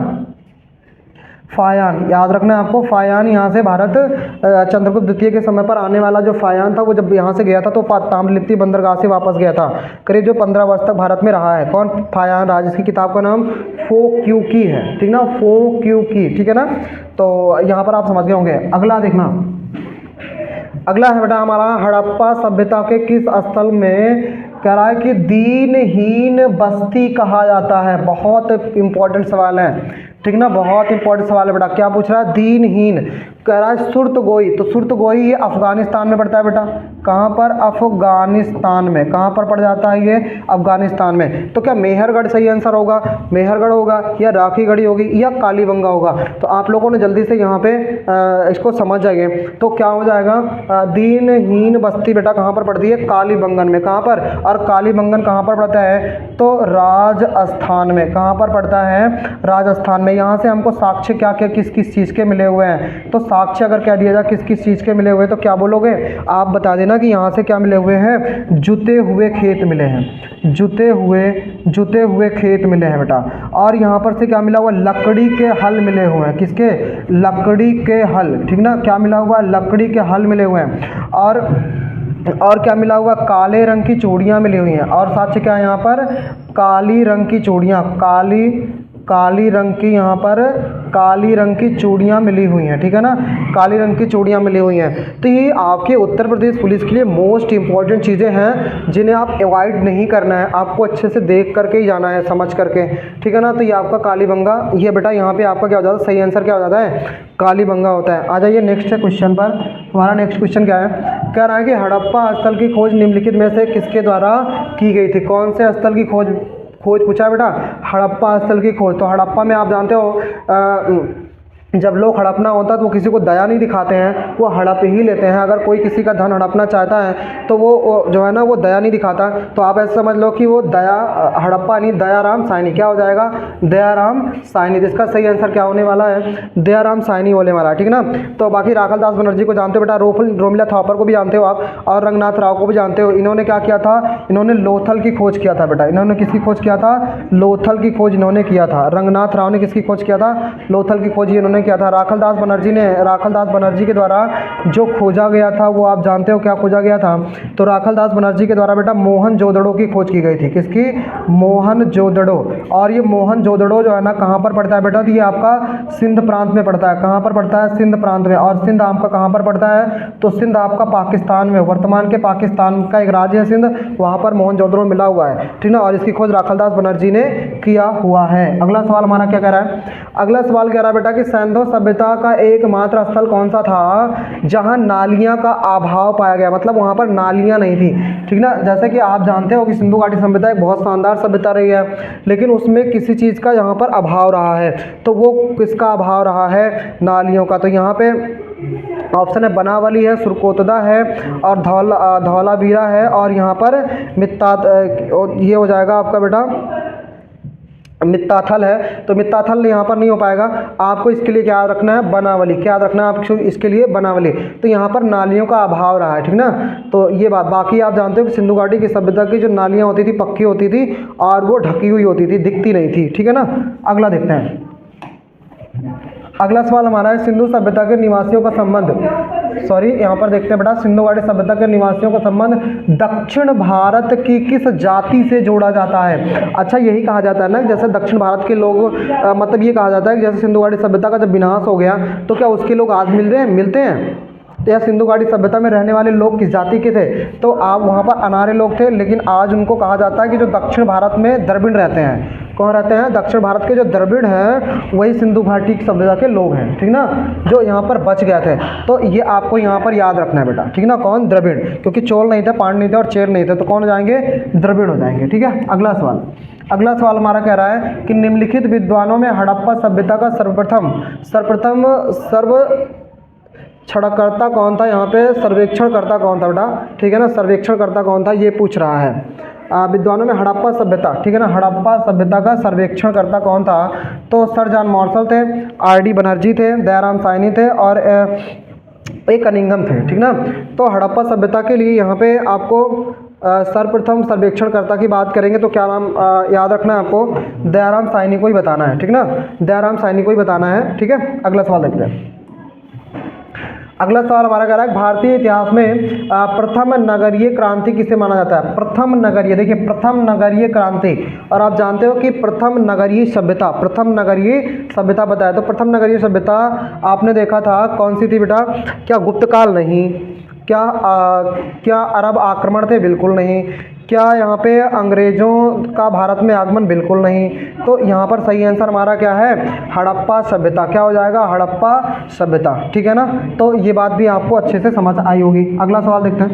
फाहियान याद रखना है आपको, फाहियान यहाँ से भारत चंद्रगुप्त द्वितीय के समय पर आने वाला जो फाहियान था वो जब यहाँ से गया था तो ताम्रलिप्ति बंदरगाह से वापस गया था। करीब जो 15 वर्ष तक भारत में रहा है। कौन, फाहियान राज। इसकी किताब का नाम फोक्यूकी है, ठीक ना, फोक्यूकी, ठीक है ना। तो यहाँ पर आप समझ गए होंगे। अगला देखना, अगला है बेटा हमारा हड़प्पा सभ्यता के किस स्थल में कह रहा है कि दीनहीन बस्ती कहा जाता है। बहुत इंपॉर्टेंट सवाल है, ठीक ना, बहुत इंपॉर्टेंट सवाल है बेटा। क्या पूछ रहा है, दीनहीन, कह रहा है सुर्तगोई। तो सुर्तगोई ये अफगानिस्तान में पड़ता है बेटा। कहाँ पर, अफगानिस्तान में। कहाँ पर पड़ जाता है ये, अफगानिस्तान में। तो क्या मेहरगढ़ सही आंसर होगा, मेहरगढ़ होगा या राखीगढ़ी होगी या कालीबंगा होगा। तो आप लोगों ने जल्दी से यहाँ पे इसको समझ जाइए। तो क्या हो जाएगा, दीनहीन बस्ती बेटा कहाँ पर पड़ती है, कालीबंगन में। कहाँ पर, और कालीबंगन कहाँ पर पड़ता है, तो राजस्थान में। कहाँ पर पड़ता है, राजस्थान में। यहाँ से हमको साक्ष्य क्या क्या किस किस चीज़ के मिले हुए हैं, तो साक्ष्य अगर कह दिया जाए किस किस चीज़ के मिले हुए तो क्या बोलोगे, आप बता देना कि यहाँ से क्या मिले हुए हैं, जुते हुए खेत मिले हैं, जुते हुए खेत मिले हैं बेटा। और यहाँ पर से क्या मिला हुआ, लकड़ी के हल मिले हुए हैं। किसके, लकड़ी के हल, ठीक ना। क्या मिला हुआ, लकड़ी के हल मिले हुए हैं। और क्या मिला हुआ, काले रंग की चूड़ियाँ मिली हुई हैं। और साक्ष्य क्या है यहाँ पर, काली रंग की चूड़ियाँ, काली रंग की, यहाँ पर काली रंग की चूड़ियाँ मिली हुई हैं, ठीक है ना, काली रंग की चूड़ियाँ मिली हुई हैं। तो ये आपके उत्तर प्रदेश पुलिस के लिए मोस्ट इंपॉर्टेंट चीज़ें हैं जिन्हें आप अवॉइड नहीं करना है, आपको अच्छे से देख करके ही जाना है, समझ करके, ठीक है ना। तो ये आपका कालीबंगा, ये बेटा यहाँ पे आपका क्या हो जाता है, सही आंसर क्या हो जाता है, कालीबंगा होता है। आ जाइए नेक्स्ट क्वेश्चन पर। हमारा नेक्स्ट क्वेश्चन क्या है, कह रहा है कि हड़प्पा स्थल की खोज निम्नलिखित में से किसके द्वारा की गई थी। कौन से स्थल की खोज पूछा है बेटा, हड़प्पा स्थल की खोज। तो हड़प्पा में आप जानते हो जब लोग हड़पना होता है तो वो किसी को दया नहीं दिखाते हैं, वो हड़प ही लेते हैं। अगर कोई किसी का धन हड़पना चाहता है तो वो जो है ना वो दया नहीं दिखाता। तो आप ऐसे समझ लो कि वो हड़प्पा नहीं, दयाराम साइनी। क्या हो जाएगा, दयाराम साइनी। जिसका सही आंसर क्या होने वाला है, दयाराम साइनी होने वाला है, ठीक ना। तो बाकी राखल दास बनर्जी को जानते हो बेटा, रोमिला थापर को भी जानते हो आप, और रंगनाथ राव को भी जानते हो। इन्होंने क्या किया था, इन्होंने लोथल की खोज किया था बेटा। इन्होंने किसकी खोज किया था, लोथल की खोज इन्होंने किया था। रंगनाथ राव ने किसकी खोज किया था, लोथल की खोज इन्होंने किया था। राखल दास बनर्जी के द्वारा जो खोजा गया था वो आप जानते हो क्या खोजा गया था। तो राखल दास बनर्जी के द्वारा बेटा मोहनजोदड़ो की खोज की गई थी। किसकी, मोहनजोदड़ो। और ये मोहनजोदड़ो जो है ना कहाँ पर पड़ता है बेटा, तो ये आपका सिंध प्रांत में पड़ता है। कहाँ पर पड़ता है, सिंध प्रांत में। और सिंध आपका कहाँ पर पड़ता है, तो सिंध आपका पाकिस्तान में, वर्तमान के पाकिस्तान का एक राज्य है सिंध, वहाँ पर मोहनजोदड़ो मिला हुआ है, ठीक ना। और इसकी खोज राखल दास बनर्जी ने किया हुआ है। अगला सवाल हमारा क्या कह रहा है, अगला सवाल कह रहा है बेटा कि सैंधव सभ्यता का एकमात्र स्थल कौन सा था जहां नालियां का अभाव पाया गया। मतलब वहां पर नालियां नहीं थी, ठीक ना। जैसे कि आप जानते हो कि सिंधु घाटी सभ्यता एक बहुत शानदार सभ्यता रही है, लेकिन उसमें किसी चीज़ का यहाँ पर अभाव रहा है। तो वो किसका अभाव रहा है, नालियों का। तो यहाँ पे ऑप्शन है बनावली है, सुरकोतदा है, और धौलावीरा है, और यहाँ पर ये हो जाएगा आपका बेटा मित्ताथल है। तो मित्ताथल यहाँ पर नहीं हो पाएगा। आपको इसके लिए क्या रखना है, बनावली। क्या रखना है आपको इसके लिए, बनावली। तो यहाँ पर नालियों का अभाव रहा है, ठीक ना। तो ये बात, बाकी आप जानते हो कि सिंधु घाटी की सभ्यता की जो नालियाँ होती थी पक्की होती थी और वो ढकी हुई होती थी, दिखती नहीं थी, ठीक है ना। अगला देखते हैं। अगला सवाल हमारा है सिंधु सभ्यता के निवासियों का संबंध, यहाँ पर देखते हैं बेटा, सिंधु घाटी सभ्यता के निवासियों का संबंध दक्षिण भारत की किस जाति से जोड़ा जाता है। अच्छा, यही कहा जाता है ना, जैसे दक्षिण भारत के लोग मतलब ये कहा जाता है कि जैसे सिंधु घाटी सभ्यता का जब विनाश हो गया तो क्या उसके लोग आज मिलते हैं, या सिंधु घाटी सभ्यता में रहने वाले लोग किस जाति के थे? तो आप वहाँ पर अनार्य लोग थे, लेकिन आज उनको कहा जाता है कि जो दक्षिण भारत में द्रविड़ रहते हैं। कौन रहते हैं? दक्षिण भारत के जो द्रविड़ हैं वही सिंधु घाटी की सभ्यता के लोग हैं, ठीक ना, जो यहाँ पर बच गए थे। तो ये आपको यहाँ पर याद रखना है बेटा, ठीक ना। कौन? द्रविड़, क्योंकि चोल नहीं थे, पांड्य नहीं थे और चेर नहीं थे, तो कौन हो जाएंगे? द्रविड़ हो जाएंगे, ठीक है। अगला सवाल हमारा कह रहा है कि निम्नलिखित विद्वानों में हड़प्पा सभ्यता का सर्वप्रथम सर्वेक्षणकर्ता कौन था? यहाँ पे सर्वेक्षणकर्ता कौन था बेटा, ठीक है ना, सर्वेक्षणकर्ता कौन था ये पूछ रहा है। विद्वानों में हड़प्पा सभ्यता, ठीक है ना, हड़प्पा सभ्यता का सर्वेक्षणकर्ता कौन था? तो सर जॉन मार्शल थे, आर.डी. बनर्जी थे, दयाराम साहनी थे और ए कनिंघम थे, ठीक ना। तो हड़प्पा सभ्यता के लिए यहाँ पे आपको सर्वप्रथम सर्वेक्षणकर्ता की बात करेंगे तो क्या नाम याद रखना है आपको? दयाराम साहनी को ही बताना है, ठीक ना, दयाराम साहनी को ही बताना है, ठीक है। अगला सवाल देखते हैं। अगला सवाल हमारा कह रहा है भारतीय इतिहास में प्रथम नगरीय क्रांति किसे माना जाता है? प्रथम नगरीय, देखिए प्रथम नगरीय क्रांति, और आप जानते हो कि प्रथम नगरीय सभ्यता बताया। तो प्रथम नगरीय सभ्यता आपने देखा था कौन सी थी बेटा? क्या गुप्त काल? नहीं। क्या अरब आक्रमण थे? बिल्कुल नहीं। क्या यहाँ पे अंग्रेज़ों का भारत में आगमन? बिल्कुल नहीं। तो यहाँ पर सही आंसर हमारा क्या है? हड़प्पा सभ्यता। क्या हो जाएगा? हड़प्पा सभ्यता, ठीक है ना। तो ये बात भी आपको अच्छे से समझ आई होगी। अगला सवाल देखते हैं।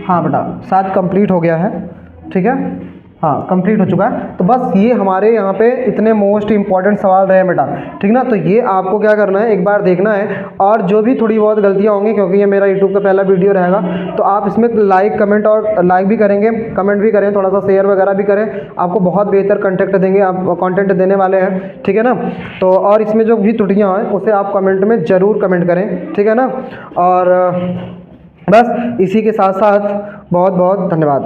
हाँ बेटा, शायद कंप्लीट हो गया है, ठीक है, हाँ कंप्लीट हो चुका है। तो बस ये हमारे यहाँ पे इतने मोस्ट इंपॉर्टेंट सवाल रहे बेटा, ठीक ना। तो ये आपको क्या करना है, एक बार देखना है, और जो भी थोड़ी बहुत गलतियाँ होंगी, क्योंकि ये मेरा यूट्यूब का पहला वीडियो रहेगा, तो आप इसमें लाइक कमेंट और लाइक भी करेंगे, कमेंट भी करें, थोड़ा सा शेयर वगैरह भी करें। आपको बहुत बेहतर कंटेंट देंगे, आप कंटेंट देने वाले हैं, ठीक है ना। तो और इसमें जो भी त्रुटियाँ हैं उसे आप कमेंट में ज़रूर कमेंट करें, ठीक है ना। और बस इसी के साथ साथ बहुत बहुत धन्यवाद।